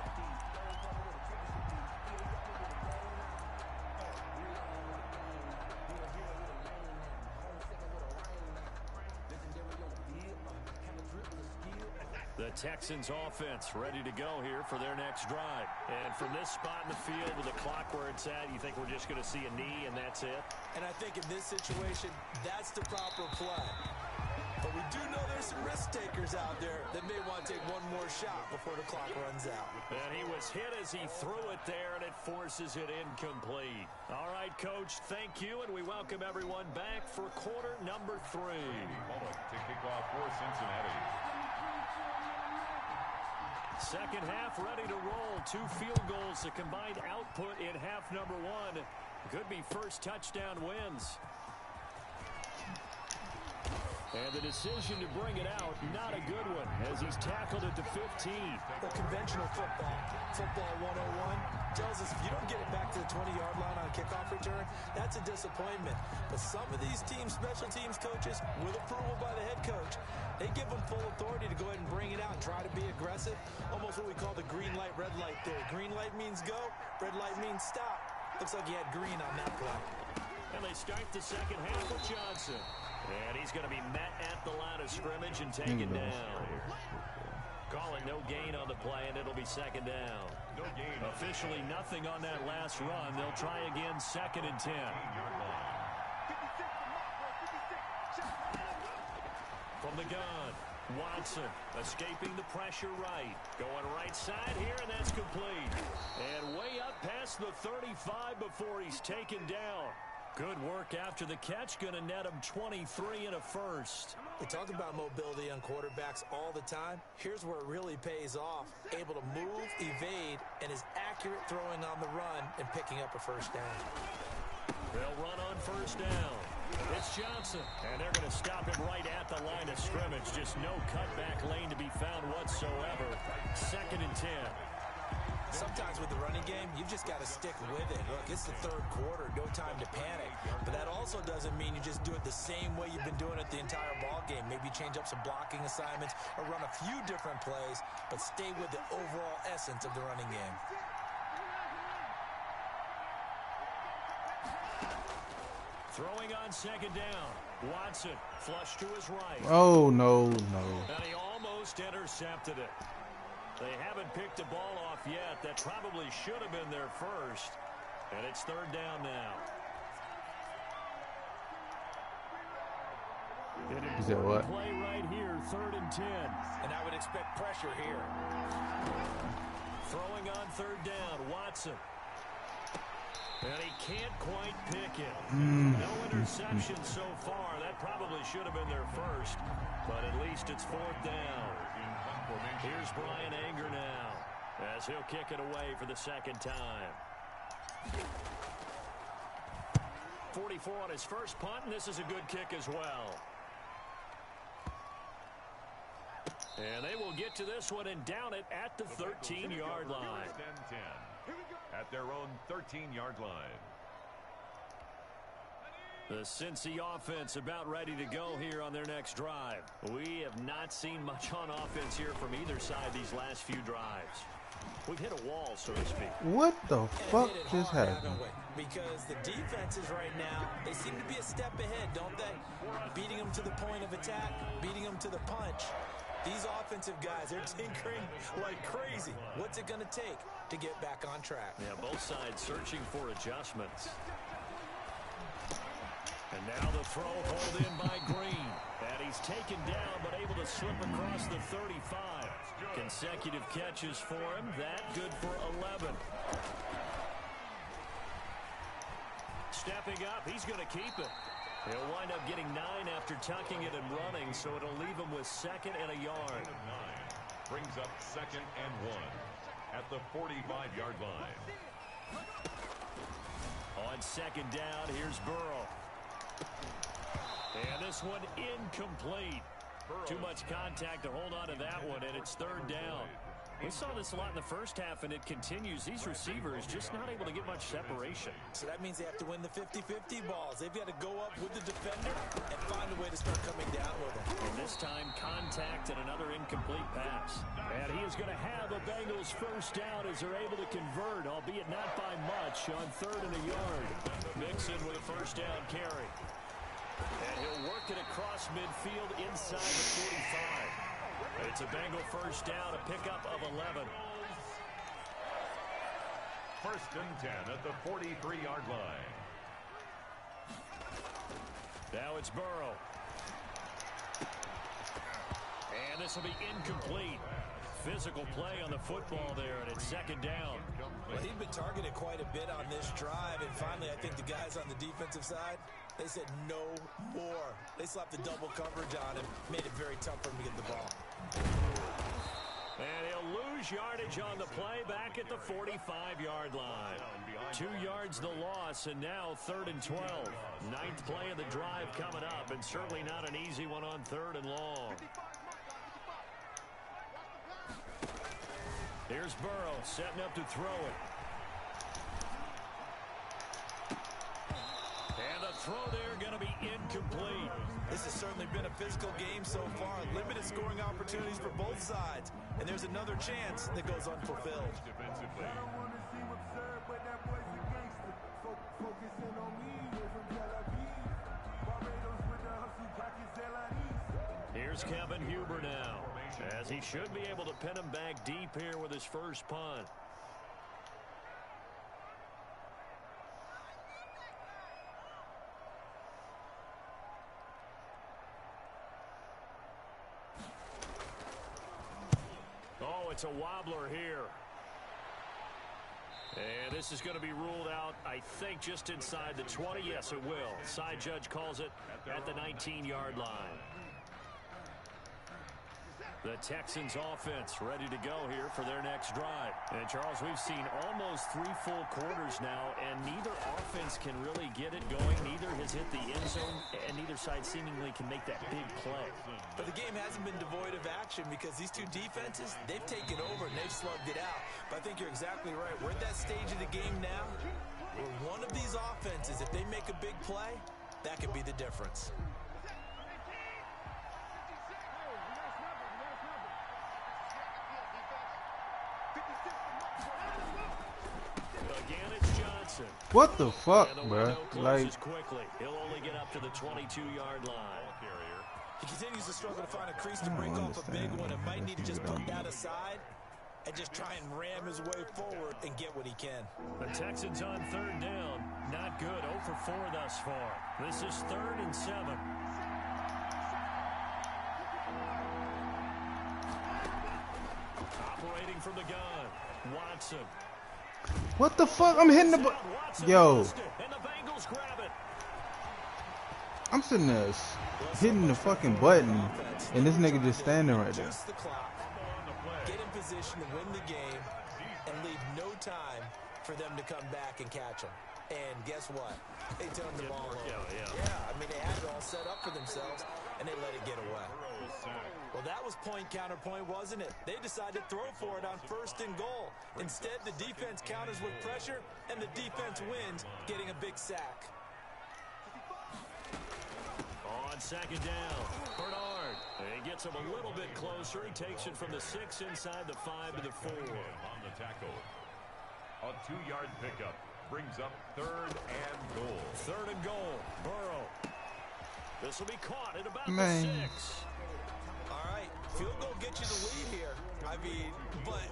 The Texans offense ready to go here for their next drive. And from this spot in the field with the clock where it's at, you think we're just going to see a knee and that's it? And I think in this situation, that's the proper play. But we do know there's some risk takers out there that may want to take one more shot before the clock runs out. And he was hit as he threw it there, and it forces it incomplete. All right, Coach, thank you, and we welcome everyone back for quarter number 3. To kick off for Cincinnati. Second half ready to roll. 2 field goals, the combined output in half number 1. Could be first touchdown wins. And the decision to bring it out, not a good one, as he's tackled at the 15. Well, conventional football 101, tells us if you don't get it back to the 20-yard line on a kickoff return, that's a disappointment. But some of these teams, special teams coaches, with approval by the head coach, they give them full authority to go ahead and bring it out and try to be aggressive. Almost what we call the green light, red light theory. Green light means go, red light means stop. Looks like he had green on that play. And they start the second half with Johnson. And he's going to be met at the line of scrimmage and taken down. Calling no gain on the play, and it'll be second down. No gain. Officially nothing on that last run. They'll try again, 2nd and 10. From the gun, Watson escaping the pressure right. Going right side here, and that's complete. And way up past the 35 before he's taken down. Good work after the catch. Going to net him 23 and a first. We talk about mobility on quarterbacks all the time. Here's where it really pays off. Able to move, evade, and is accurate throwing on the run and picking up a first down. They'll run on first down. It's Johnson, and they're going to stop him right at the line of scrimmage. Just no cutback lane to be found whatsoever. 2nd and 10. Sometimes with the running game, you've just got to stick with it. Look, it's the 3rd quarter, no time to panic. But that also doesn't mean you just do it the same way you've been doing it the entire ball game. Maybe change up some blocking assignments or run a few different plays, but stay with the overall essence of the running game. Throwing on 2nd down. Watson, flush to his right. Oh, no. And he almost intercepted it. They haven't picked the ball off yet. That probably should have been their first. And it's 3rd down now. Is that what? Play right here, 3rd and 10. And I would expect pressure here. Throwing on 3rd down, Watson. And he can't quite pick it. No interception so far. That probably should have been their first. But at least it's 4th down. Here's Brian Anger now, as he'll kick it away for the 2nd time. 44 on his first punt, and this is a good kick as well. And they will get to this one and down it at the 13-yard line. At their own 13-yard line. The Cincy offense about ready to go here on their next drive. We have not seen much on offense here from either side these last few drives. We've hit a wall, so to speak. What the fuck just happened? Because the defenses right now, they seem to be a step ahead, don't they? Beating them to the point of attack, beating them to the punch. These offensive guys, they're tinkering like crazy. What's it going to take to get back on track? Yeah, both sides searching for adjustments. And now the throw hauled in by Green. And he's taken down, but able to slip across the 35. Consecutive catches for him. That good for 11. Stepping up, he's going to keep it. He'll wind up getting 9 after tucking it and running, so it'll leave him with 2nd and a yard. Brings up 2nd and 1 at the 45-yard line. On 2nd down, here's Burrow. And this one incomplete. Too much contact to hold on to that one, and it's 3rd down. We saw this a lot in the first half, and it continues. These receivers just not able to get much separation. So that means they have to win the 50-50 balls. They've got to go up with the defender and find a way to start coming down with them. And this time, contact and another incomplete pass. And he is going to have a Bengals first down as they're able to convert, albeit not by much, on 3rd and a yard. Mixon with a first down carry. And he'll work it across midfield inside the 45. It's a Bengal first down, a pickup of 11. First and 10 at the 43-yard line. Now it's Burrow. And this will be incomplete. Physical play on the football there, and it's second down. Well, he's been targeted quite a bit on this drive, and finally I think the guys on the defensive side, they said no more. They slapped the double coverage on him, made it very tough for him to get the ball. And he'll lose yardage on the play back at the 45-yard line. 2 yards the loss, and now 3rd and 12. 9th play of the drive coming up, and certainly not an easy one on 3rd and long. Here's Burrow setting up to throw it. And the throw there going to be incomplete. This has certainly been a physical game so far. Limited scoring opportunities for both sides. And there's another chance that goes unfulfilled. Defensively. Here's Kevin Huber now, as he should be able to pin him back deep here with his first punt. Oh, it's a wobbler here. And this is going to be ruled out, I think, just inside the 20. Yes, it will. Side judge calls it at the 19-yard line. The Texans offense ready to go here for their next drive. And, Charles, we've seen almost 3 full quarters now, and neither offense can really get it going. Neither has hit the end zone, and neither side seemingly can make that big play. But the game hasn't been devoid of action because these two defenses, they've taken over and they've slugged it out. But I think you're exactly right. We're at that stage of the game now where one of these offenses, if they make a big play, that could be the difference. Again, it's Johnson. What the fuck, bro? Like, quickly. He'll only get up to the 22-yard line. He continues to struggle to find a crease to break off a big one and might need to just put that aside and just try and ram his way forward and get what he can. The Texans on 3rd down. Not good. 0 for 4 thus far. This is 3rd and 7. Operating from the gun. Watson. what the fuck? I'm hitting the yo. And the Bengals grab it. I'm sitting there hitting the fucking button, and this nigga just standing right there. Reduce the clock, get in position to win the game, and leave no time for them to come back and catch them. And guess what? They turned the ball over. Yeah, I mean, they had it all set up for themselves, and they let it get away. Well, that was point counterpoint, wasn't it? They decided to throw for it on 1st and goal. Instead, the defense counters with pressure, and the defense wins, getting a big sack. On 2nd down, Bernard. He gets him a little bit closer. He takes it from the 6 inside the 5 to the 4. On the tackle. A 2-yard pickup brings up 3rd and goal. 3rd and goal. Burrow. This will be caught at about Man. the 6. All right, field goal gets you the lead here. I mean, but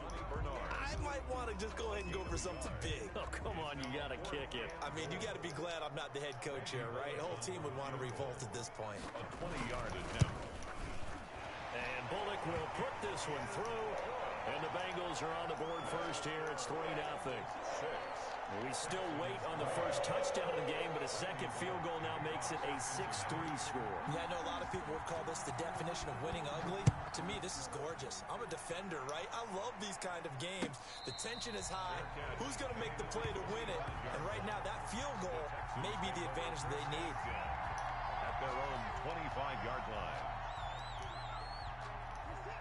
I might want to just go ahead and go for something big. Oh, come on, you got to kick it. I mean, you got to be glad I'm not the head coach here, right? The whole team would want to revolt at this point. A 20-yard attempt. And Bullock will put this one through. And the Bengals are on the board first here. It's 3-0. We still wait on the first touchdown of the game, but a second field goal now makes it a 6-3 score. Yeah, I know a lot of people would call this the definition of winning ugly. To me, this is gorgeous. I'm a defender, right? I love these kind of games. The tension is high. Who's going to make the play to win it? And right now, that field goal may be the advantage they need. At their own 25-yard line.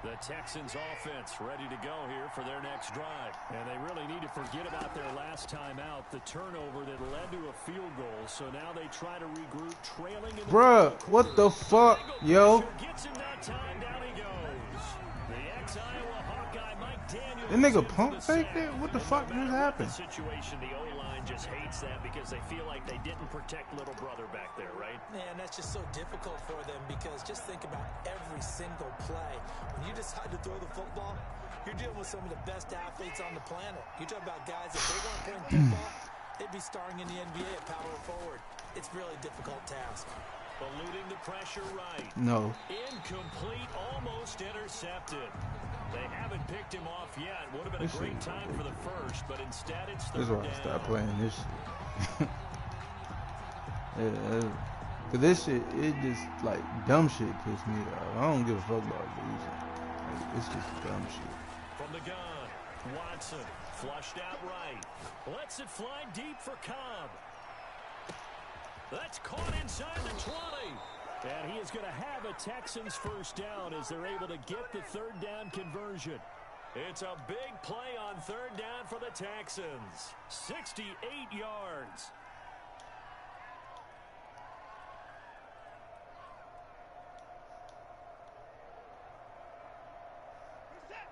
The Texans offense ready to go here for their next drive. And they really need to forget about their last time out, the turnover that led to a field goal. So now they try to regroup, trailing in the Bruh, what the fuck, yo? Gets him that time, down he goes. The ex-Iowa Hawkeye, Mike Daniels. That nigga pump fake there? What the fuck just happened? Situation, the O-line fan just hates that because they feel like they didn't protect little brother back there, right? Man, that's just so difficult for them because just think about every single play. When you decide to throw the football, you're dealing with some of the best athletes on the planet. You talk about guys, if they weren't playing football, they'd be starring in the NBA at power forward. It's a really difficult task. Eluding the pressure right. No. Incomplete, almost intercepted. They haven't picked him off yet. Would have been a great time for the first, but instead it's third down. This is why I stopped playing this shit. Yeah, cause this shit, it just like dumb shit pisses me off. I don't give a fuck about losing. Like, it's just dumb shit. From the gun, Watson flushed out right. Lets it fly deep for Cobb. That's caught inside the 20. And he is going to have a Texans first down as they're able to get the third down conversion. It's a big play on third down for the Texans. 68 yards.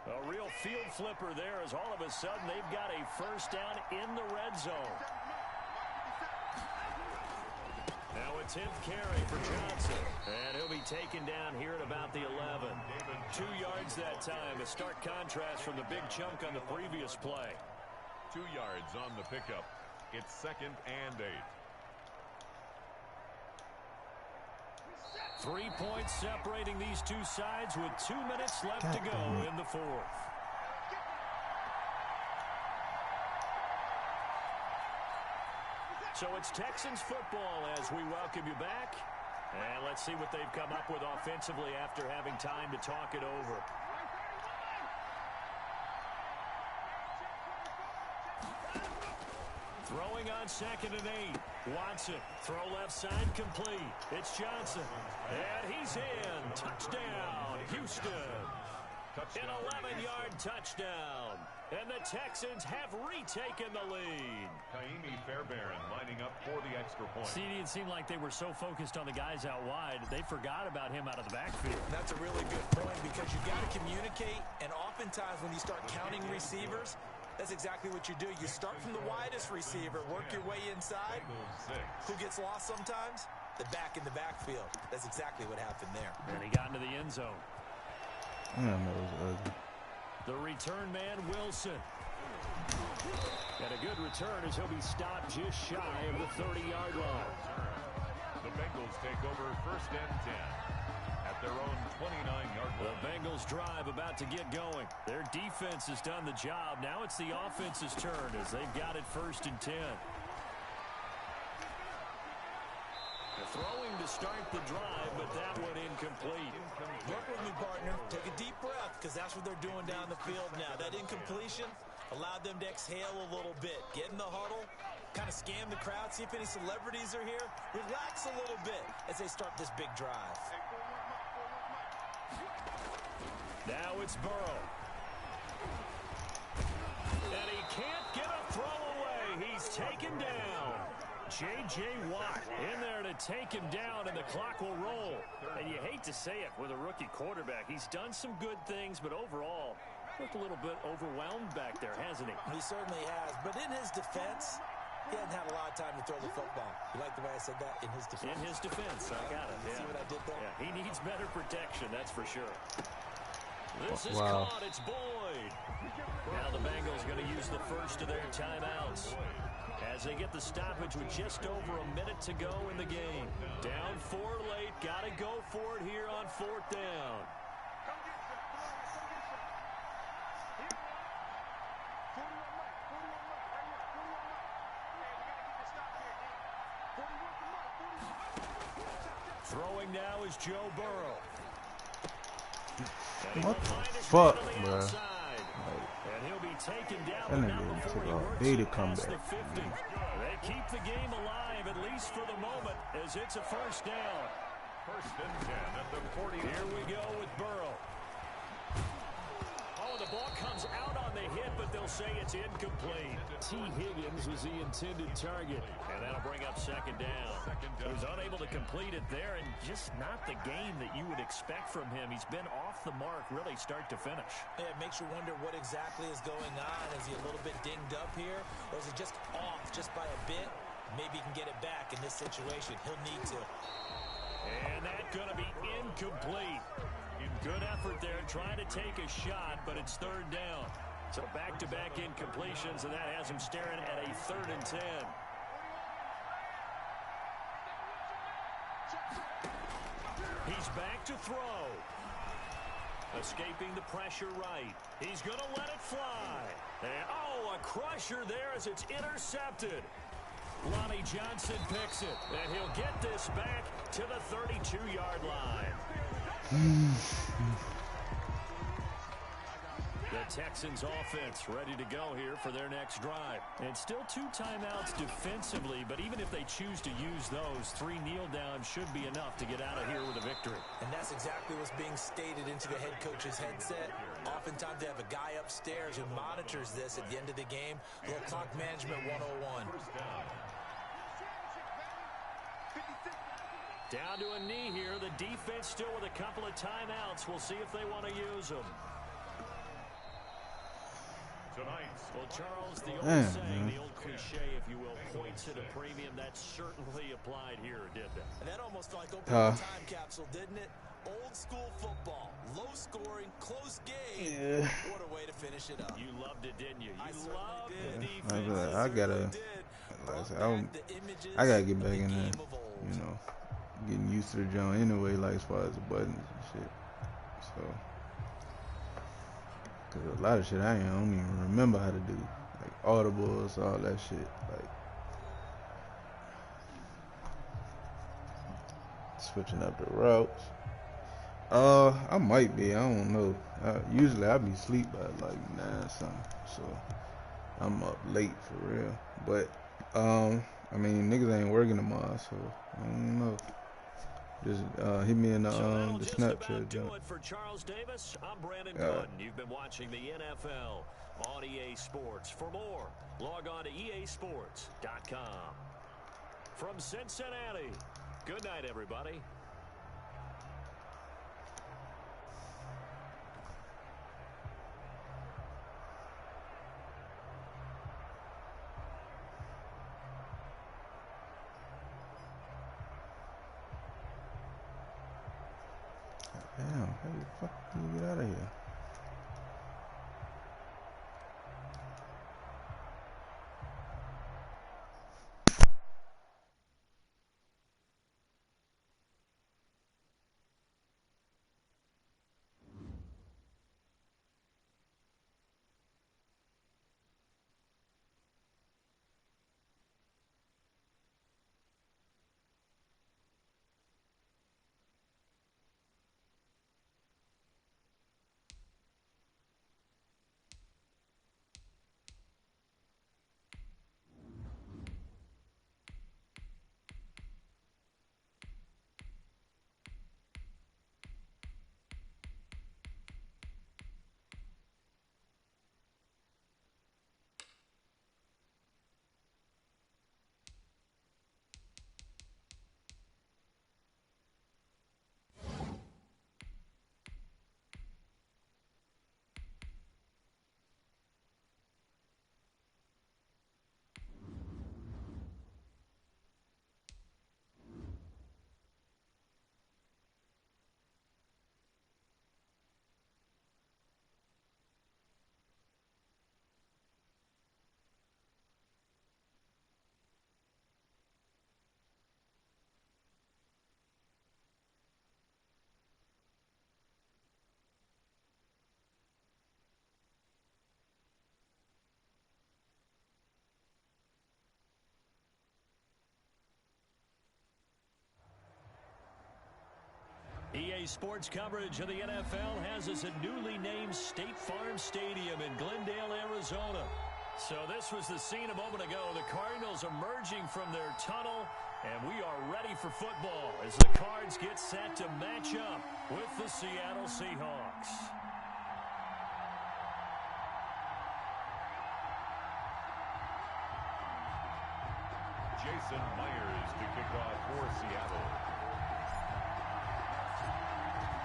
A real field flipper there as all of a sudden they've got a first down in the red zone. Now a 10th carry for Johnson. And he'll be taken down here at about the 11. 2 yards that time. A stark contrast from the big chunk on the previous play. 2 yards on the pickup. It's 2nd and 8. 3 points separating these two sides with 2 minutes left to go in the fourth. So it's Texans football as we welcome you back. And let's see what they've come up with offensively after having time to talk it over. Throwing on 2nd and 8. Watson, throw left side complete. It's Johnson. And he's in. Touchdown, Houston. An 11-yard touchdown. And the Texans have retaken the lead. Kaimi Fairbairn lining up for the extra point. See, it seemed like they were so focused on the guys out wide, they forgot about him out of the backfield. That's a really good point because you got to communicate, and oftentimes when you start counting receivers, that's exactly what you do. You start from the widest receiver, work your way inside. Who gets lost sometimes? The back in the backfield. That's exactly what happened there. And he got into the end zone. I don't know, it was ugly. The return man, Wilson. And a good return as he'll be stopped just shy of the 30-yard line. The Bengals take over 1st and 10 at their own 29-yard line. The Bengals drive about to get going. Their defense has done the job. Now it's the offense's turn as they've got it 1st and 10. Throwing to start the drive, but that one incomplete. Work with me, partner. Take a deep breath, because that's what they're doing down the field now. That incompletion allowed them to exhale a little bit. Get in the huddle, kind of scan the crowd, see if any celebrities are here. Relax a little bit as they start this big drive. Now it's Burrow. And he can't get a throw away. He's taken down. J.J. Watt in there to take him down, and the clock will roll. And you hate to say it with a rookie quarterback. He's done some good things, but overall, looked a little bit overwhelmed back there, hasn't he? He certainly has. But in his defense, he hasn't had a lot of time to throw the football. You like the way I said that? In his defense. In his defense. I got it. Yeah. See what I did there? Yeah, he needs better protection, that's for sure. This is Wow. caught. It's Boyd. Now the Bengals going to use the first of their timeouts as they get the stoppage with just over a minute to go in the game. Down 4 late. Got to go for it here on 4th down. Throwing now is Joe Burrow. What the fuck, bro? And he'll be taken down. That nigga took all day to come back. They keep the game alive, at least for the moment, as it's a first down. 1st and 10 at the 40. Here we go with Burrow. Oh, the ball comes out on the hit, but they'll say it's incomplete. T. Higgins was the intended target. And that'll bring up second down. He was unable to complete it there, and just not the game that you would expect from him. He's been off the mark really start to finish. Yeah, it makes you wonder what exactly is going on. Is he a little bit dinged up here, or is it just off just by a bit? Maybe he can get it back in this situation. He'll need to. And that's going to be incomplete. Good effort there trying to take a shot, but it's third down. So back-to-back incompletions, and that has him staring at a 3rd and 10. He's back to throw. Escaping the pressure right. He's going to let it fly. And, oh, a crusher there as it's intercepted. Lonnie Johnson picks it, and he'll get this back to the 32-yard line. The Texans offense ready to go here for their next drive. And still 2 timeouts defensively, but even if they choose to use those, 3 kneel downs should be enough to get out of here with a victory. And that's exactly what's being stated into the head coach's headset. Oftentimes they have a guy upstairs who monitors this at the end of the game. Little clock management 101. Down to a knee here. The defense still with a couple of timeouts. We'll see if they want to use them. Well, Charles, the old saying, the old cliche, if you will, points at a premium. That certainly applied here, didn't it? And that almost like opened a time capsule, didn't it? Old school football, low scoring, close game. Yeah. What a way to finish it up. You loved it, didn't you? You loved the defense. I gotta get back in there. You know, getting used to the joint anyway, like as far as the buttons and shit. So. Cause a lot of shit I don't even remember how to do, like audibles, all that shit. Like switching up the routes. I might be. I don't know. Usually I be asleep by like 9 something, so I'm up late for real. But I mean niggas ain't working tomorrow, so I don't know. Just hit me in the Snapchat. Do it for Charles Davis. I'm Brandon Gooden. You've been watching the NFL on EA Sports. For more, log on to easports.com. From Cincinnati, good night, everybody. Damn, how the fuck do you get out of here? EA Sports coverage of the NFL has us at newly named State Farm Stadium in Glendale, Arizona. So this was the scene a moment ago. The Cardinals emerging from their tunnel, and we are ready for football as the Cards get set to match up with the Seattle Seahawks. Jason Myers to kick off for Seattle.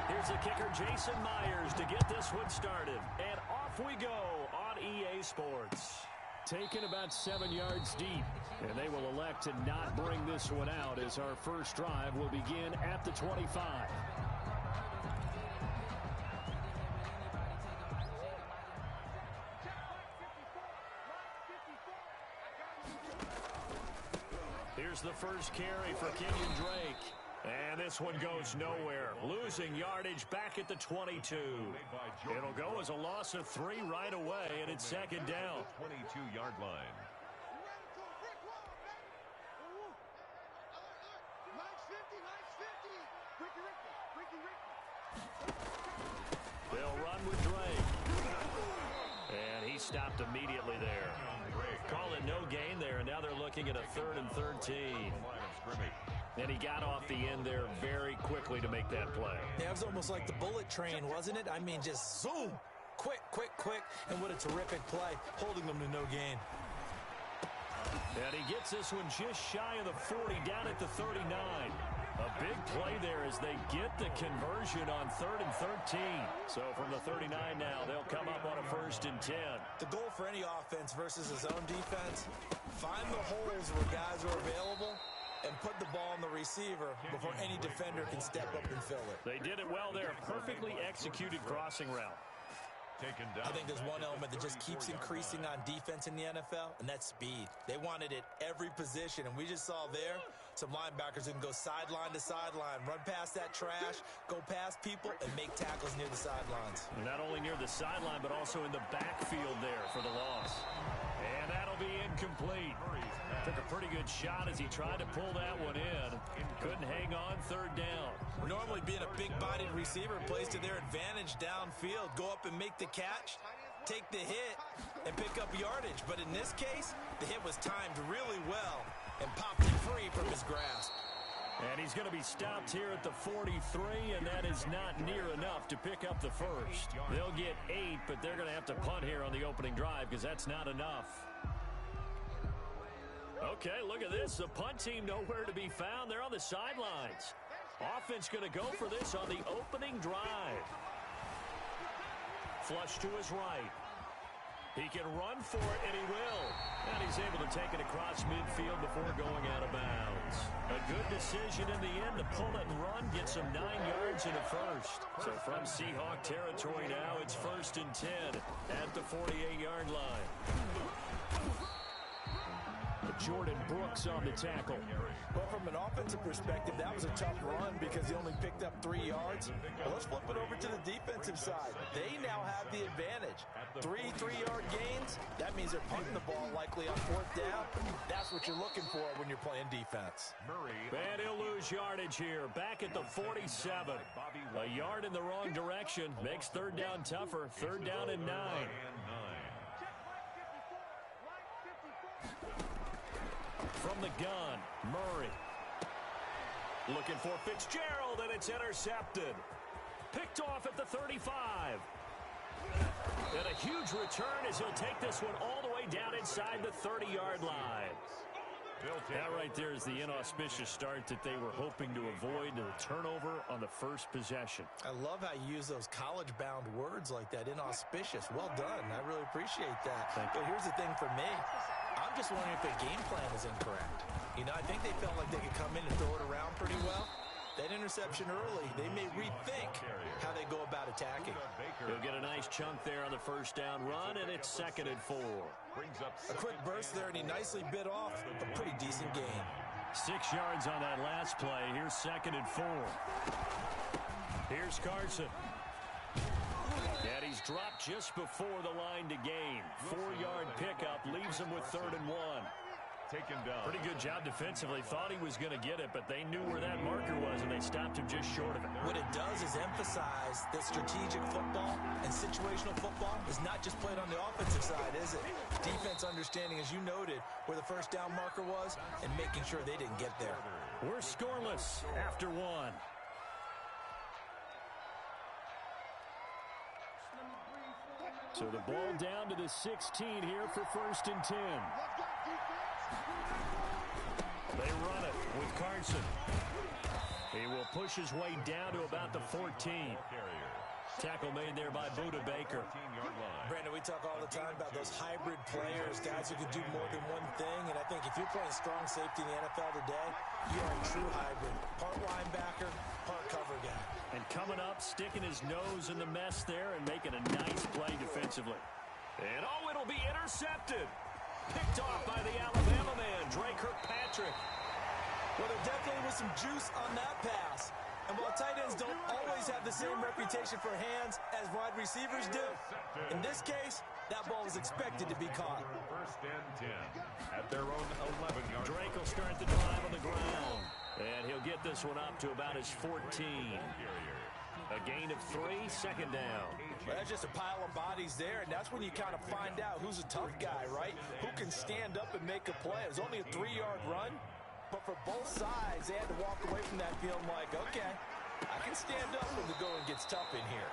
Here's the kicker, Jason Myers, to get this one started. And off we go on EA Sports. Taken about 7 yards deep. And they will elect to not bring this one out as our first drive will begin at the 25. Here's the first carry for Kenyon Drake. And this one goes nowhere. Losing yardage back at the 22. It'll go as a loss of 3 right away, and it's second down. 22-yard line. They'll run with Drake. And he stopped immediately there. Call it no gain there, and now they're looking at a 3rd and 13. And he got off the end there very quickly to make that play. Yeah, it was almost like the bullet train, wasn't it? I mean, just zoom. Quick, quick, quick. And what a terrific play, holding them to no gain. And he gets this one just shy of the 40, down at the 39. A big play there as they get the conversion on 3rd and 13. So from the 39 now, they'll come up on a 1st and 10. The goal for any offense versus his own defense, find the holes where guys are available and put the ball on the receiver before any defender can step up and fill it. They did it well there. Perfectly executed crossing route. Taken down. I think there's one element that just keeps increasing on defense in the NFL, and that's speed. They wanted it every position, and we just saw there some linebackers who can go sideline to sideline, run past that trash, go past people, and make tackles near the sidelines. Not only near the sideline, but also in the backfield there for the loss. And that'll be incomplete. Took a pretty good shot as he tried to pull that one in. Couldn't hang on 3rd down. Normally being a big-bodied receiver plays to their advantage downfield. Go up and make the catch, take the hit, and pick up yardage. But in this case, the hit was timed really well and popped it free from his grasp. And he's going to be stopped here at the 43, and that is not near enough to pick up the first. They'll get 8, but they're going to have to punt here on the opening drive because that's not enough. Okay, look at this. The punt team nowhere to be found. They're on the sidelines. Offense going to go for this on the opening drive. Flush to his right. He can run for it, and he will. And he's able to take it across midfield before going out of bounds. A good decision in the end to pull it and run, get some 9 yards in a first. So from Seahawk territory now, it's 1st and 10 at the 48-yard line. Jordan Brooks on the tackle. Well, from an offensive perspective, that was a tough run because he only picked up 3 yards. Well, let's flip it over to the defensive side. They now have the advantage. 3 3-yard gains, that means they're punting the ball likely on 4th down. That's what you're looking for when you're playing defense. And he'll lose yardage here. Back at the 47. A yard in the wrong direction. Makes 3rd down tougher. 3rd down and 9. From the gun, Murray. Looking for Fitzgerald, and it's intercepted. Picked off at the 35. And a huge return as he'll take this one all the way down inside the 30-yard line. That right there is the inauspicious start that they were hoping to avoid, the turnover on the first possession. I love how you use those college-bound words like that, inauspicious. Well done. I really appreciate that. But here's the thing for me. I'm just wondering if their game plan is incorrect. You know, I think they felt like they could come in and throw it around pretty well. That interception early, they may rethink how they go about attacking. He'll get a nice chunk there on the 1st down run, and it's 2nd and 4. A quick burst there, and he nicely bit off a pretty decent gain. 6 yards on that last play. Here's 2nd and 4. Here's Carson. And he's dropped just before the line to gain. 4-yard pickup leaves him with 3rd and 1. Taken down. Pretty good job defensively. Thought he was going to get it, but they knew where that marker was, and they stopped him just short of it. What it does is emphasize that strategic football and situational football is not just played on the offensive side, is it? Defense understanding, as you noted, where the 1st down marker was and making sure they didn't get there. We're scoreless after 1. So the ball down to the 16 here for 1st and 10. Carson. He will push his way down to about the 14. Tackle made there by Buda Baker. Brandon, we talk all the time about those hybrid players, guys who can do more than one thing. And I think if you're playing strong safety in the NFL today, you are a true hybrid. Part linebacker, part cover guy. And coming up, sticking his nose in the mess there and making a nice play defensively. And oh, it'll be intercepted. Picked off by the Alabama man, Dre Kirkpatrick. Well, there definitely was some juice on that pass. And while tight ends don't always have the same reputation for hands as wide receivers do, in this case, that ball was expected to be caught. First and 10 at their own 11-yard. Drake will start the drive on the ground. And he'll get this one up to about his 14. A gain of 3, second down. Well, that's just a pile of bodies there, and that's when you kind of find out who's a tough guy, right? Who can stand up and make a play. It was only a 3-yard run. But for both sides, they had to walk away from that feeling like, okay, I can stand up when the going gets tough in here.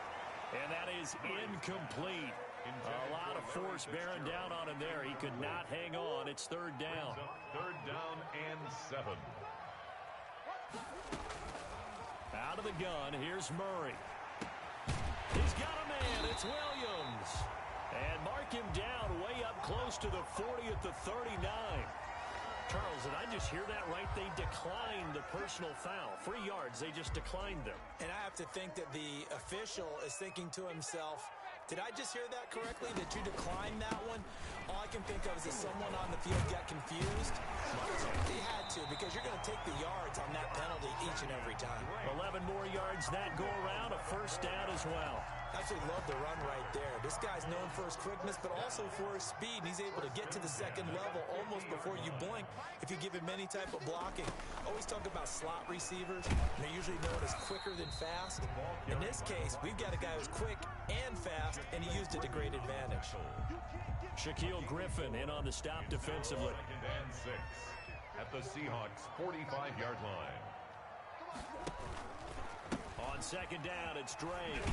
And that is incomplete. A lot of force bearing down on him there. He could not hang on. It's third down. Third down and 7. Out of the gun, here's Murray. He's got a man. It's Williams. And mark him down way up close to the 40 at the 39. Charles, did I just hear that right? They declined the personal foul. 3 yards, they just declined them. And I have to think that the official is thinking to himself, did I just hear that correctly, that you declined that one? All I can think of is that someone on the field got confused. They had to, because you're going to take the yards on that penalty each and every time. 11 more yards that go around, a first down as well. I absolutely love the run right there. This guy's known for his quickness, but also for his speed. And he's able to get to the second level almost before you blink if you give him any type of blocking. Always talk about slot receivers. They're usually known as quicker than fast. In this case, we've got a guy who's quick and fast, and he used it to great advantage. Shaquille Griffin in on the stop defensively. Second and 6 at the Seahawks' 45-yard line. On second down, it's Drake.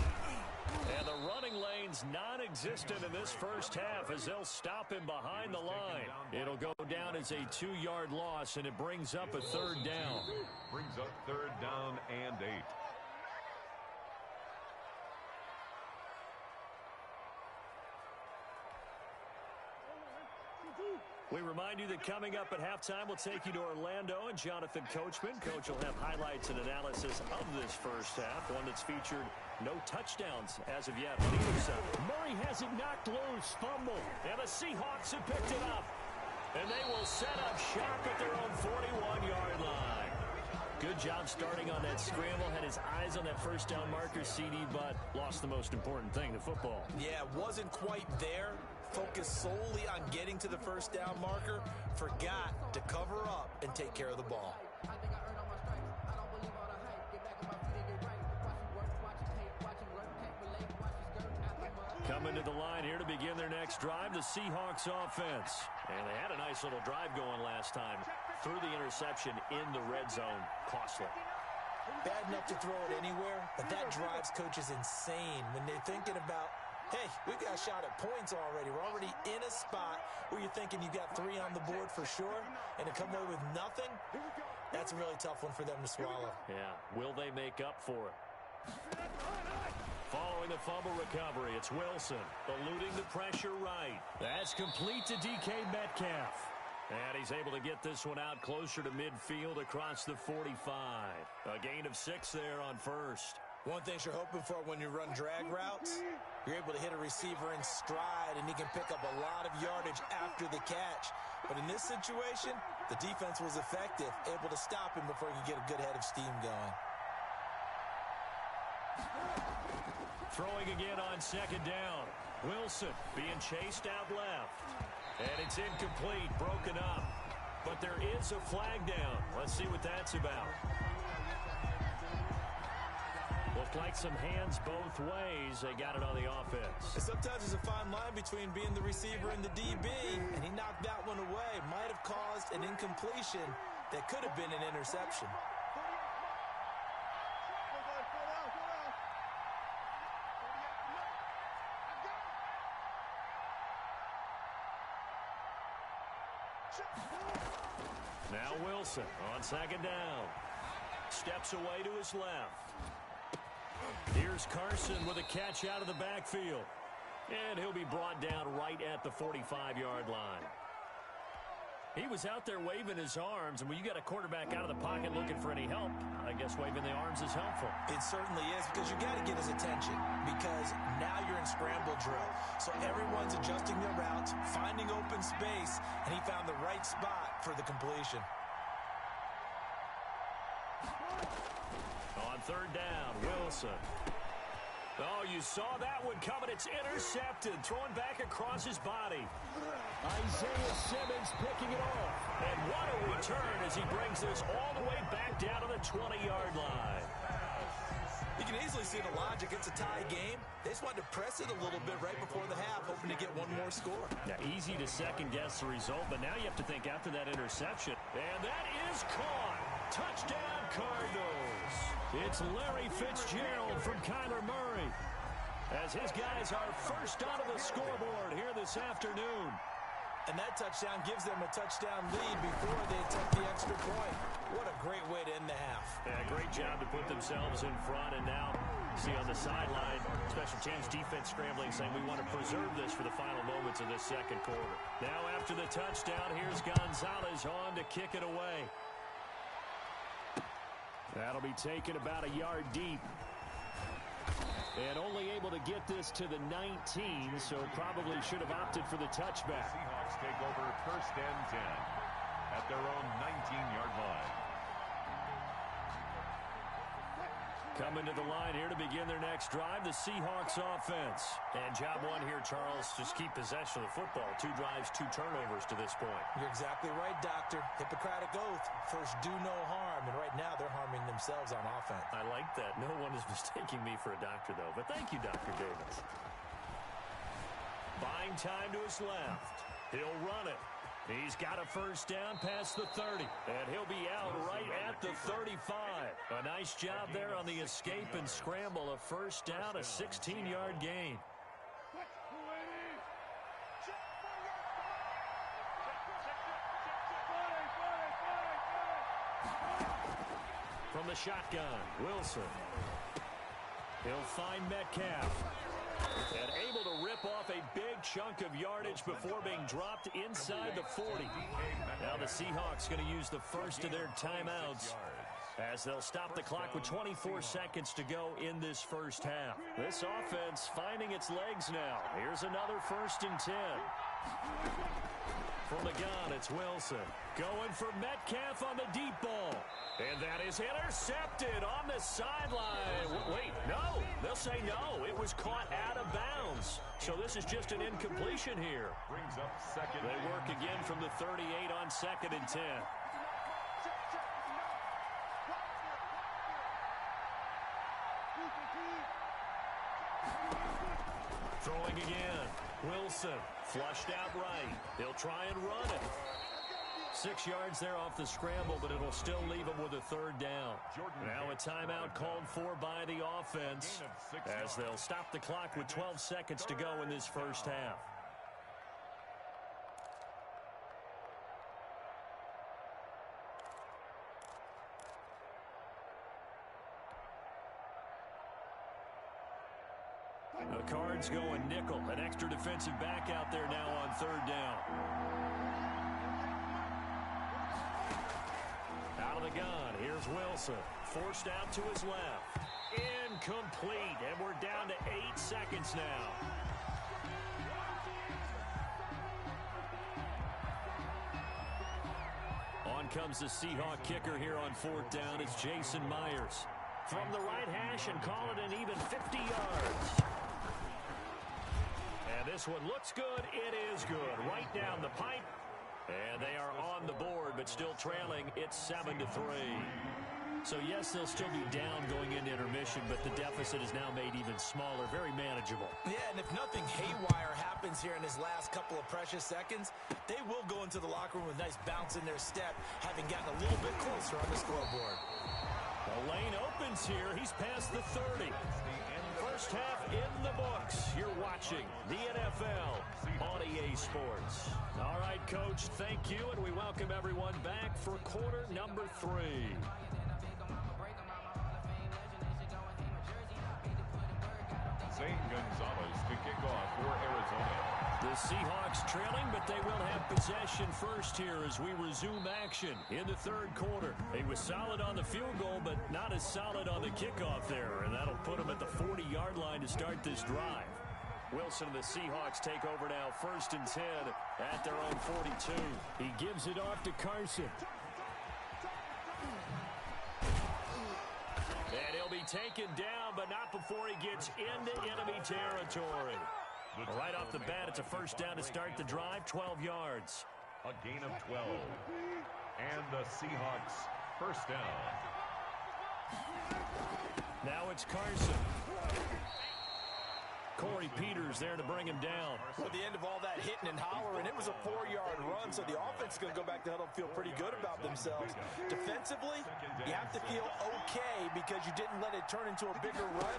And the running lane's non-existent in this first half as they'll stop him behind the line. It'll go down as a 2-yard loss, and it brings up a third down. Brings up third down and 8. We remind you that coming up at halftime, we'll take you to Orlando and Jonathan Coachman. Coach will have highlights and analysis of this first half, one that's featured no touchdowns as of yet on either side. Murray has it knocked loose, fumble, and the Seahawks have picked it up. And they will set up shop at their own 41-yard line. Good job starting on that scramble. Had his eyes on that first down marker, CD, but lost the most important thing, the football. Yeah, wasn't quite there. Focused solely on getting to the first down marker. Forgot to cover up and take care of the ball. Coming to the line here to begin their next drive, the Seahawks offense. And they had a nice little drive going last time. Threw the interception in the red zone. Costly. Bad enough to throw it anywhere, but that drives coaches insane when they're thinking about, hey, we got a shot at points already. We're already in a spot where you're thinking you got 3 on the board for sure, and to come away with nothing, that's a really tough one for them to swallow. Yeah, will they make up for it? Following the fumble recovery, it's Wilson eluding the pressure right. That's complete to DK Metcalf. And he's able to get this one out closer to midfield across the 45. A gain of 6 there on first. One thing you're hoping for when you run drag routes, you're able to hit a receiver in stride, and he can pick up a lot of yardage after the catch. But in this situation, the defense was effective, able to stop him before he could get a good head of steam going. Throwing again on second down. Wilson being chased out left. And it's incomplete, broken up. But there is a flag down. Let's see what that's about. Looked like some hands both ways. They got it on the offense. Sometimes there's a fine line between being the receiver and the DB, and he knocked that one away. Might have caused an incompletion that could have been an interception. Now Wilson on second down. Steps away to his left. Here's Carson with a catch out of the backfield. And he'll be brought down right at the 45-yard line. He was out there waving his arms, and when you got a quarterback out of the pocket looking for any help, I guess waving the arms is helpful. It certainly is, because you got to get his attention, because now you're in scramble drill. So everyone's adjusting their routes, finding open space, and he found the right spot for the completion. On third down, Wilson. Oh, you saw that one coming. It's intercepted. Throwing back across his body. Isaiah Simmons picking it off. And what a return as he brings this all the way back down to the 20-yard line. You can easily see the logic. It's a tie game. They just wanted to press it a little bit right before the half, hoping to get one more score. Now, easy to second-guess the result, but now you have to think after that interception. And that is caught. Touchdown, Cardinals. It's Larry Fitzgerald from Kyler Murray, as his guys are first onto the scoreboard here this afternoon. And that touchdown gives them a touchdown lead before they attempt the extra point. What a great way to end the half. Yeah, great job to put themselves in front. And now, see on the sideline, special teams defense scrambling, saying we want to preserve this for the final moments of this second quarter. Now after the touchdown, here's Gonzalez on to kick it away. That'll be taken about a yard deep. And only able to get this to the 19, so probably should have opted for the touchback. Seahawks take over first and 10 at their own 19-yard line. Coming to the line here to begin their next drive, the Seahawks offense. And job one here, Charles, just keep possession of the football. 2 drives, 2 turnovers to this point. You're exactly right, Doctor. Hippocratic oath. First, do no harm. And right now, they're harming themselves on offense. I like that. No one is mistaking me for a doctor, though. But thank you, Dr. Davis. Buying time to his left. He'll run it. He's got a first down past the 30, and he'll be out right at the 35. A nice job there on the escape and scramble. A first down, a 16-yard gain. From the shotgun, Wilson. He'll find Metcalf. And able to rip off a big chunk of yardage before being dropped inside the 40. Now the Seahawks going to use the first of their timeouts as they'll stop the clock with 24 seconds to go in this first half. This offense finding its legs now. Here's another first and 10. From the gun, it's Wilson. Going for Metcalf on the deep ball. And that is intercepted on the sideline. Wait, no. They'll say no. It was caught out of bounds. So this is just an incompletion here. Brings up second. They work again from the 38 on second and 10. Throwing again. Wilson flushed out right. He'll try and run it. 6 yards there off the scramble, but it'll still leave him with a third down. Now a timeout called for by the offense as they'll stop the clock with 12 seconds to go in this first half. The Cards going nickel. An extra defensive back out there now on third down. Out of the gun, here's Wilson. Forced out to his left. Incomplete, and we're down to 8 seconds now. On comes the Seahawk kicker here on fourth down. It's Jason Myers. From the right hash and call it an even 50 yards. And this one looks good. It is good. Right down the pipe. And they are on the board, but still trailing. It's 7-3. So, yes, they'll still be down going into intermission, but the deficit is now made even smaller, very manageable. Yeah, and if nothing haywire happens here in his last couple of precious seconds, they will go into the locker room with a nice bounce in their step, having gotten a little bit closer on the scoreboard. The lane opens here. He's past the 30. First half in the books. You're watching the NFL on EA Sports. All right, Coach, thank you, and we welcome everyone back for quarter number 3. Zane Gonzalez to kick off for Arizona. The Seahawks trailing, but they will have possession first here as we resume action in the third quarter. He was solid on the field goal, but not as solid on the kickoff there, and that'll put him at the 40-yard line to start this drive. Wilson and the Seahawks take over now, 1st and 10 at their own 42. He gives it off to Carson. And he'll be taken down, but not before he gets into enemy territory. Right off the bat, it's a first down to start the drive, 12 yards. A gain of 12. And the Seahawks first down. Now it's Carson. Corey Peters there to bring him down. Well, at the end of all that hitting and hollering, it was a 4-yard run, so the offense is going to go back to huddle and feel pretty good about themselves. Defensively, you have to feel okay because you didn't let it turn into a bigger run,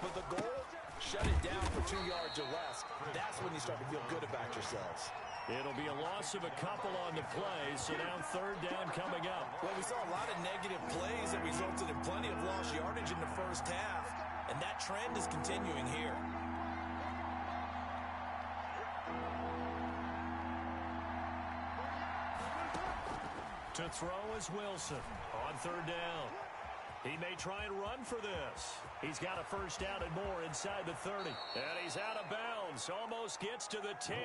but the goal, shut it down for 2 yards or less. That's when you start to feel good about yourselves. It'll be a loss of a couple on the play, so now 3rd down coming up. Well, we saw a lot of negative plays that resulted in plenty of lost yardage in the first half, and that trend is continuing here. To throw is Wilson on 3rd down. He may try and run for this. He's got a first down and more inside the 30. And he's out of bounds. Almost gets to the 10.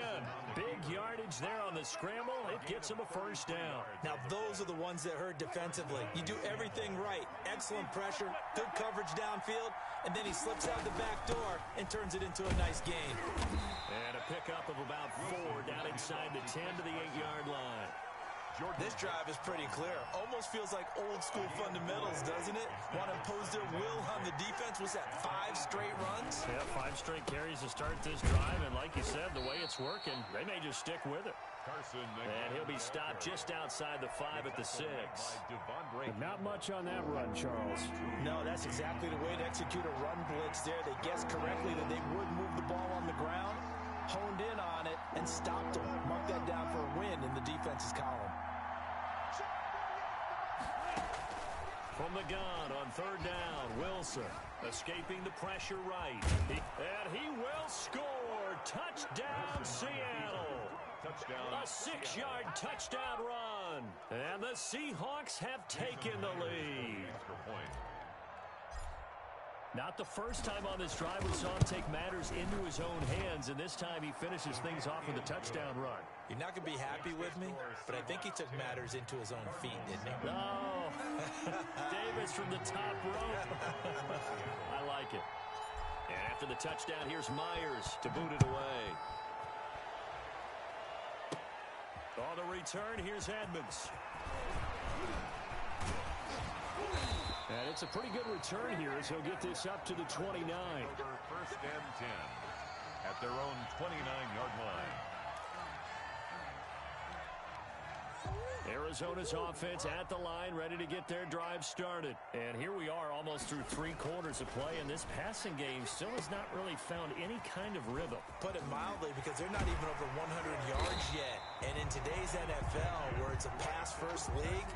Big yardage there on the scramble. It gets him a first down. Now, those are the ones that hurt defensively. You do everything right. Excellent pressure, good coverage downfield, and then he slips out the back door and turns it into a nice gain. And a pickup of about 4 down inside the 10 to the 8-yard line. This drive is pretty clear. Almost feels like old school fundamentals, doesn't it? Want to impose their will on the defense. Was that 5 straight runs? Yeah, 5 straight carries to start this drive, and like you said, the way it's working, they may just stick with it. And he'll be stopped just outside the 5 at the 6. Not much on that run, Charles. No, that's exactly the way to execute a run blitz there. They guessed correctly that they would move the ball on the ground, honed in on it, and stopped them. Mark that down for a win in the defense's column. From the gun on 3rd down, Wilson escaping the pressure right. And he will score. Touchdown, Seattle. Touchdown. A 6-yard touchdown run. And the Seahawks have taken the lead. Not the first time on this drive we saw him take matters into his own hands, and this time he finishes things off with a touchdown run. You're not going to be happy with me, but I think he took matters into his own feet, didn't he? No. Davis from the top rope. I like it. And after the touchdown, here's Myers to boot it away. On the return, here's Edmonds. And it's a pretty good return here as he'll get this up to the 29. 1st and 10 at their own 29-yard line. Arizona's offense at the line, ready to get their drive started. And here we are almost through 3 quarters of play, and this passing game still has not really found any kind of rhythm. Put it mildly, because they're not even over 100 yards yet. And in today's NFL, where it's a pass-first league,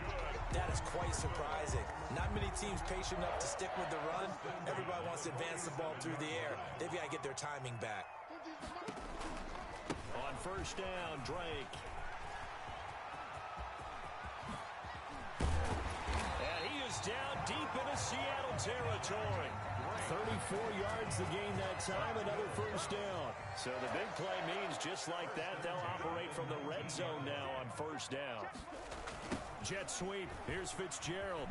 that is quite surprising. Not many teams patient enough to stick with the run. Everybody wants to advance the ball through the air. They've got to get their timing back. On 1st down, Drake. Down deep into Seattle territory. 34 yards the gain that time, another first down. So the big play means just like that, they'll operate from the red zone now on 1st down. Jet sweep, here's Fitzgerald.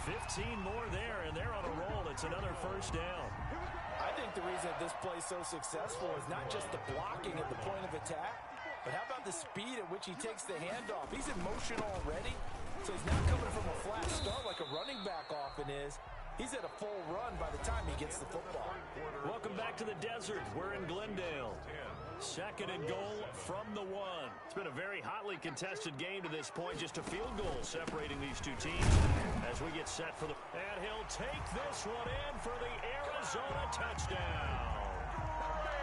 15 more there, and they're on a roll. It's another first down. I think the reason that this play is so successful is not just the blocking at the point of attack, but how about the speed at which he takes the handoff? He's in motion already, so he's not coming from a flat start like a running back often is. He's at a full run by the time he gets the football. Welcome back to the desert. We're in Glendale. Second and goal from the 1. It's been a very hotly contested game to this point. Just a field goal separating these two teams as we get set for the... And he'll take this one in for the Arizona touchdown.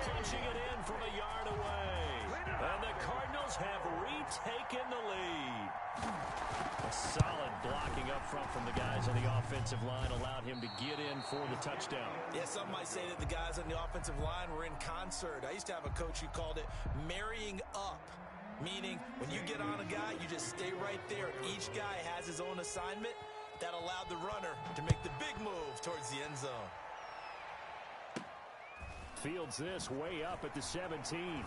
Punching it in from a yard away. And the Cardinals have retaken the lead. A solid blocking up front from the guys on the offensive line allowed him to get in for the touchdown. Yeah, some might say that the guys on the offensive line were in concert. I used to have a coach who called it marrying up, meaning when you get on a guy, you just stay right there. Each guy has his own assignment. That allowed the runner to make the big move towards the end zone. Fields this way up at the 17.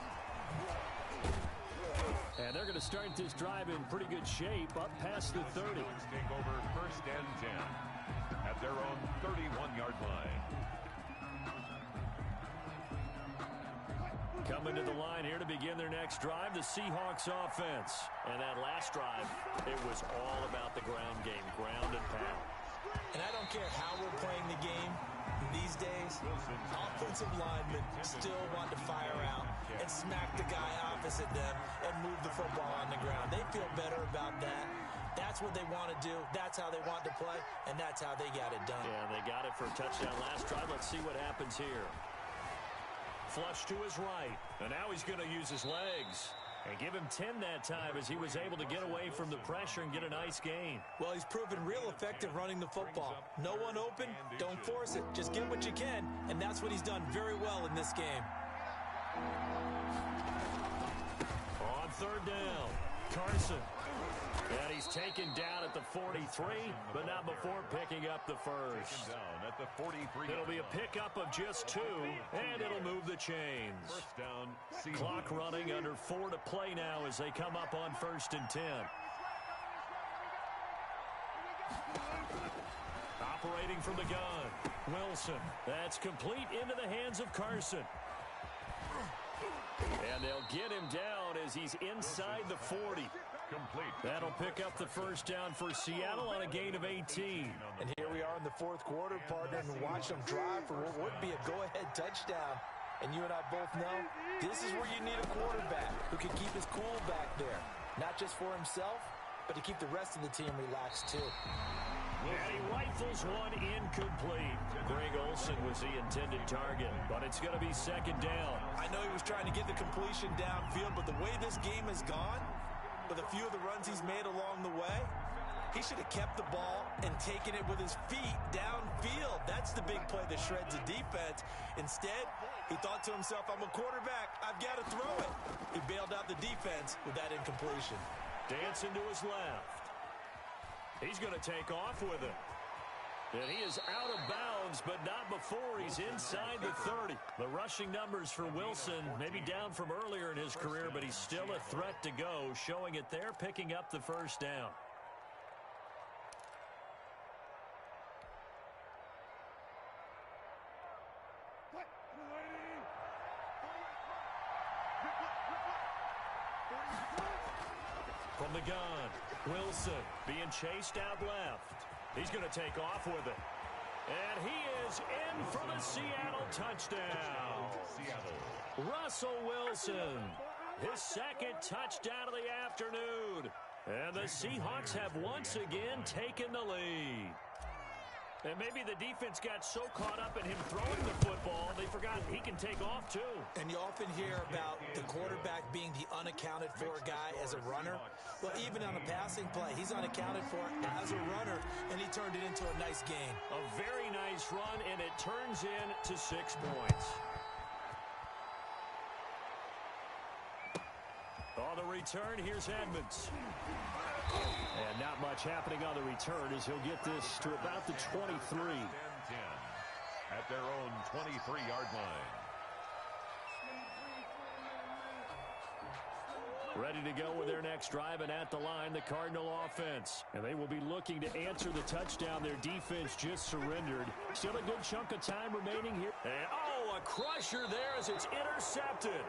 And they're going to start this drive in pretty good shape up past the 30. Take over first and 10 at their own 31-yard line. Coming to the line here to begin their next drive, the Seahawks offense. And that last drive, it was all about the ground game, ground and pound. And I don't care how we're playing the game these days, offensive linemen still want to fire out and smack the guy opposite them and move the football on the ground. They feel better about that. That's what they want to do. That's how they want to play, and that's how they got it done. Yeah, they got it for a touchdown last drive. Let's see what happens here. Flush to his right, and now he's going to use his legs. And give him 10 that time as he was able to get away from the pressure and get a nice gain. Well, he's proven real effective running the football. No one open, don't force it. Just get what you can, and that's what he's done very well in this game. On third down, Carson. And he's taken down at the 43, but not before picking up the first. Down at the 43. It'll be a pickup of just 2, and it'll move the chains. First down. Clock running under 4 to play now as they come up on first and 10. Operating from the gun, Wilson. That's complete into the hands of Carson. And they'll get him down as he's inside the 40. Complete. That'll pick up the first down for Seattle on a gain of 18. And here we are in the fourth quarter, partner, and watch them drive for what would be a go-ahead touchdown. And you and I both know this is where you need a quarterback who can keep his cool back there. Not just for himself, but to keep the rest of the team relaxed too. And he rifles one incomplete. Greg Olsen was the intended target, but it's going to be second down. I know he was trying to get the completion downfield, but the way this game has gone, with a few of the runs he's made along the way, he should have kept the ball and taken it with his feet downfield. That's the big play that shreds the defense. Instead, he thought to himself, I'm a quarterback, I've got to throw it. He bailed out the defense with that incompletion. Dancing to his left. He's going to take off with it. And he is out of bounds, but not before he's inside the 30. The rushing numbers for Wilson, maybe down from earlier in his career, but he's still a threat to go, showing it there, picking up the first down. From the gun, Wilson being chased out left. He's going to take off with it. And he is in for the Seattle touchdown. Russell Wilson, his second touchdown of the afternoon. And the Seahawks have once again taken the lead. And maybe the defense got so caught up in him throwing the football, they forgot he can take off too. And you often hear about the quarterback being the unaccounted for guy as a runner. Well, even on a passing play, he's unaccounted for as a runner, and he turned it into a nice gain. A very nice run, and it turns into 6 points. On the return, here's Edmonds. And not much happening on the return as he'll get this to about the 23. 10 at their own 23-yard line. Ready to go with their next drive, and at the line, the Cardinal offense. And they will be looking to answer the touchdown their defense just surrendered. Still a good chunk of time remaining here. And, oh, a crusher there as it's intercepted.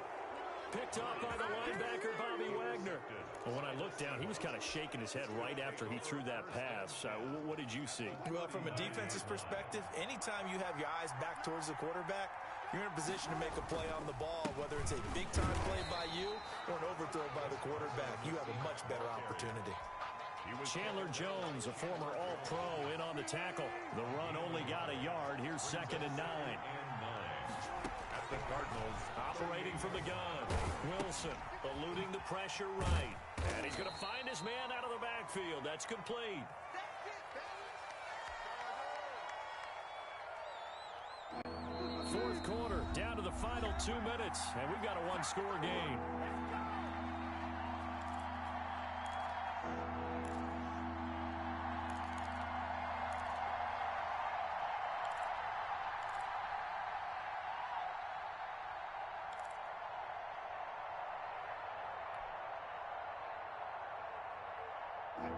Picked off by the linebacker, Bobby Wagner. Well, when I looked down, he was kind of shaking his head right after he threw that pass. What did you see? Well, from a defense's perspective, anytime you have your eyes back towards the quarterback, You're in a position to make a play on the ball, whether it's a big-time play by you or an overthrow by the quarterback. You have a much better opportunity. Chandler Jones, a former All-Pro, in on the tackle. The run only got a yard. Here's 2nd and 9. At the Cardinals, operating from the gun. Wilson eluding the pressure right. And he's going to find his man out of the backfield. That's complete. Fourth quarter, down to the final 2 minutes, and we've got a one-score game.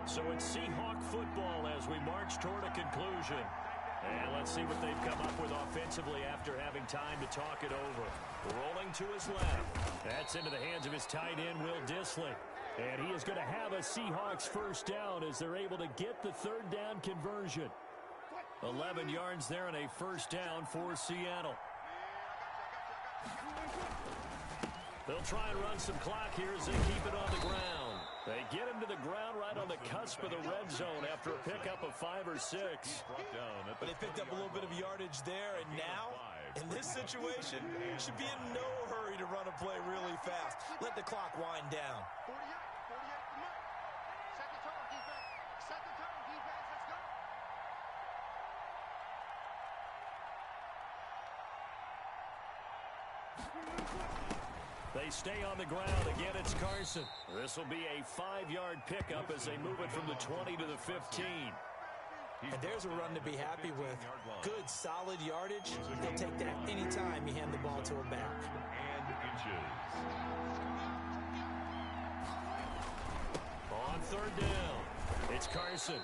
So it's Seahawk football as we march toward a conclusion. And let's see what they've come up with offensively after having time to talk it over. Rolling to his left. That's into the hands of his tight end, Will Dissly. And he is going to have a Seahawks first down as they're able to get the 3rd down conversion. 11 yards there and a first down for Seattle. They'll try and run some clock here as they keep it on the ground. They get him to the ground right on the cusp of the red zone after a pickup of 5 or 6. But they picked up a little bit of yardage there, and now, in this situation, should be in no hurry to run a play really fast. Let the clock wind down. 48, second turn, defense. Second turn, defense. Let's go. They stay on the ground. Again, it's Carson. This will be a 5-yard pickup as they move it from the 20 to the 15. And there's a run to be happy with. Good, solid yardage. They'll take that anytime you hand the ball to a back. and inches. On 3rd down, it's Carson.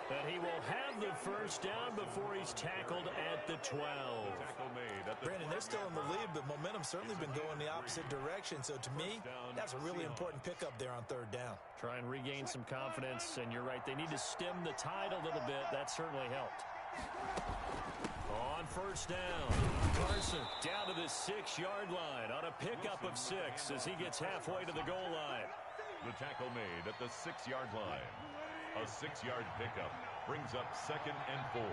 And he will have the first down before he's tackled at the 12. Tackle made at the Brandon, they're still in the lead, but momentum's certainly been going the opposite direction. So to me, that's a really important pickup there on 3rd down. Try and regain some confidence, and you're right, they need to stem the tide a little bit. That certainly helped. On first down, Carson down to the 6-yard line on a pickup of 6 as he gets halfway to the goal line. The tackle made at the 6-yard line. A 6-yard pickup brings up 2nd and 4.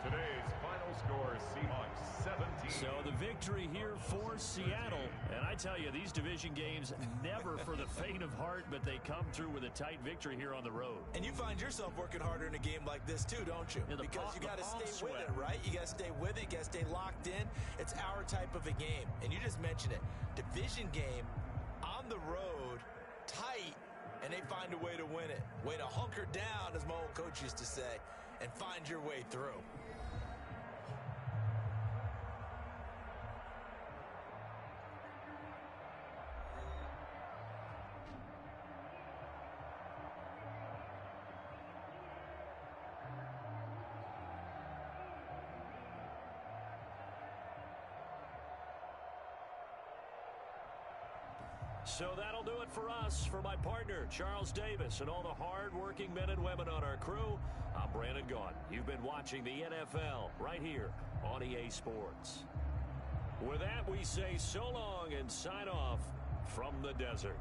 Today's final score, Seahawks 17. So the victory here for Seattle. And I tell you, these division games never for the faint of heart, but they come through with a tight victory here on the road. And you find yourself working harder in a game like this too, don't you? Yeah, because you got to stay sweat. with it, right? You got to stay with it. You got to stay locked in. It's our type of a game. And you just mentioned it. Division game on the road, tight, and they find a way to win it. Way to hunker down, as my old coach used to say, and find your way through. So that'll do it for us. For my partner, Charles Davis, and all the hard-working men and women on our crew, I'm Brandon Gaudin. You've been watching the NFL right here on EA Sports. With that, we say so long and sign off from the desert.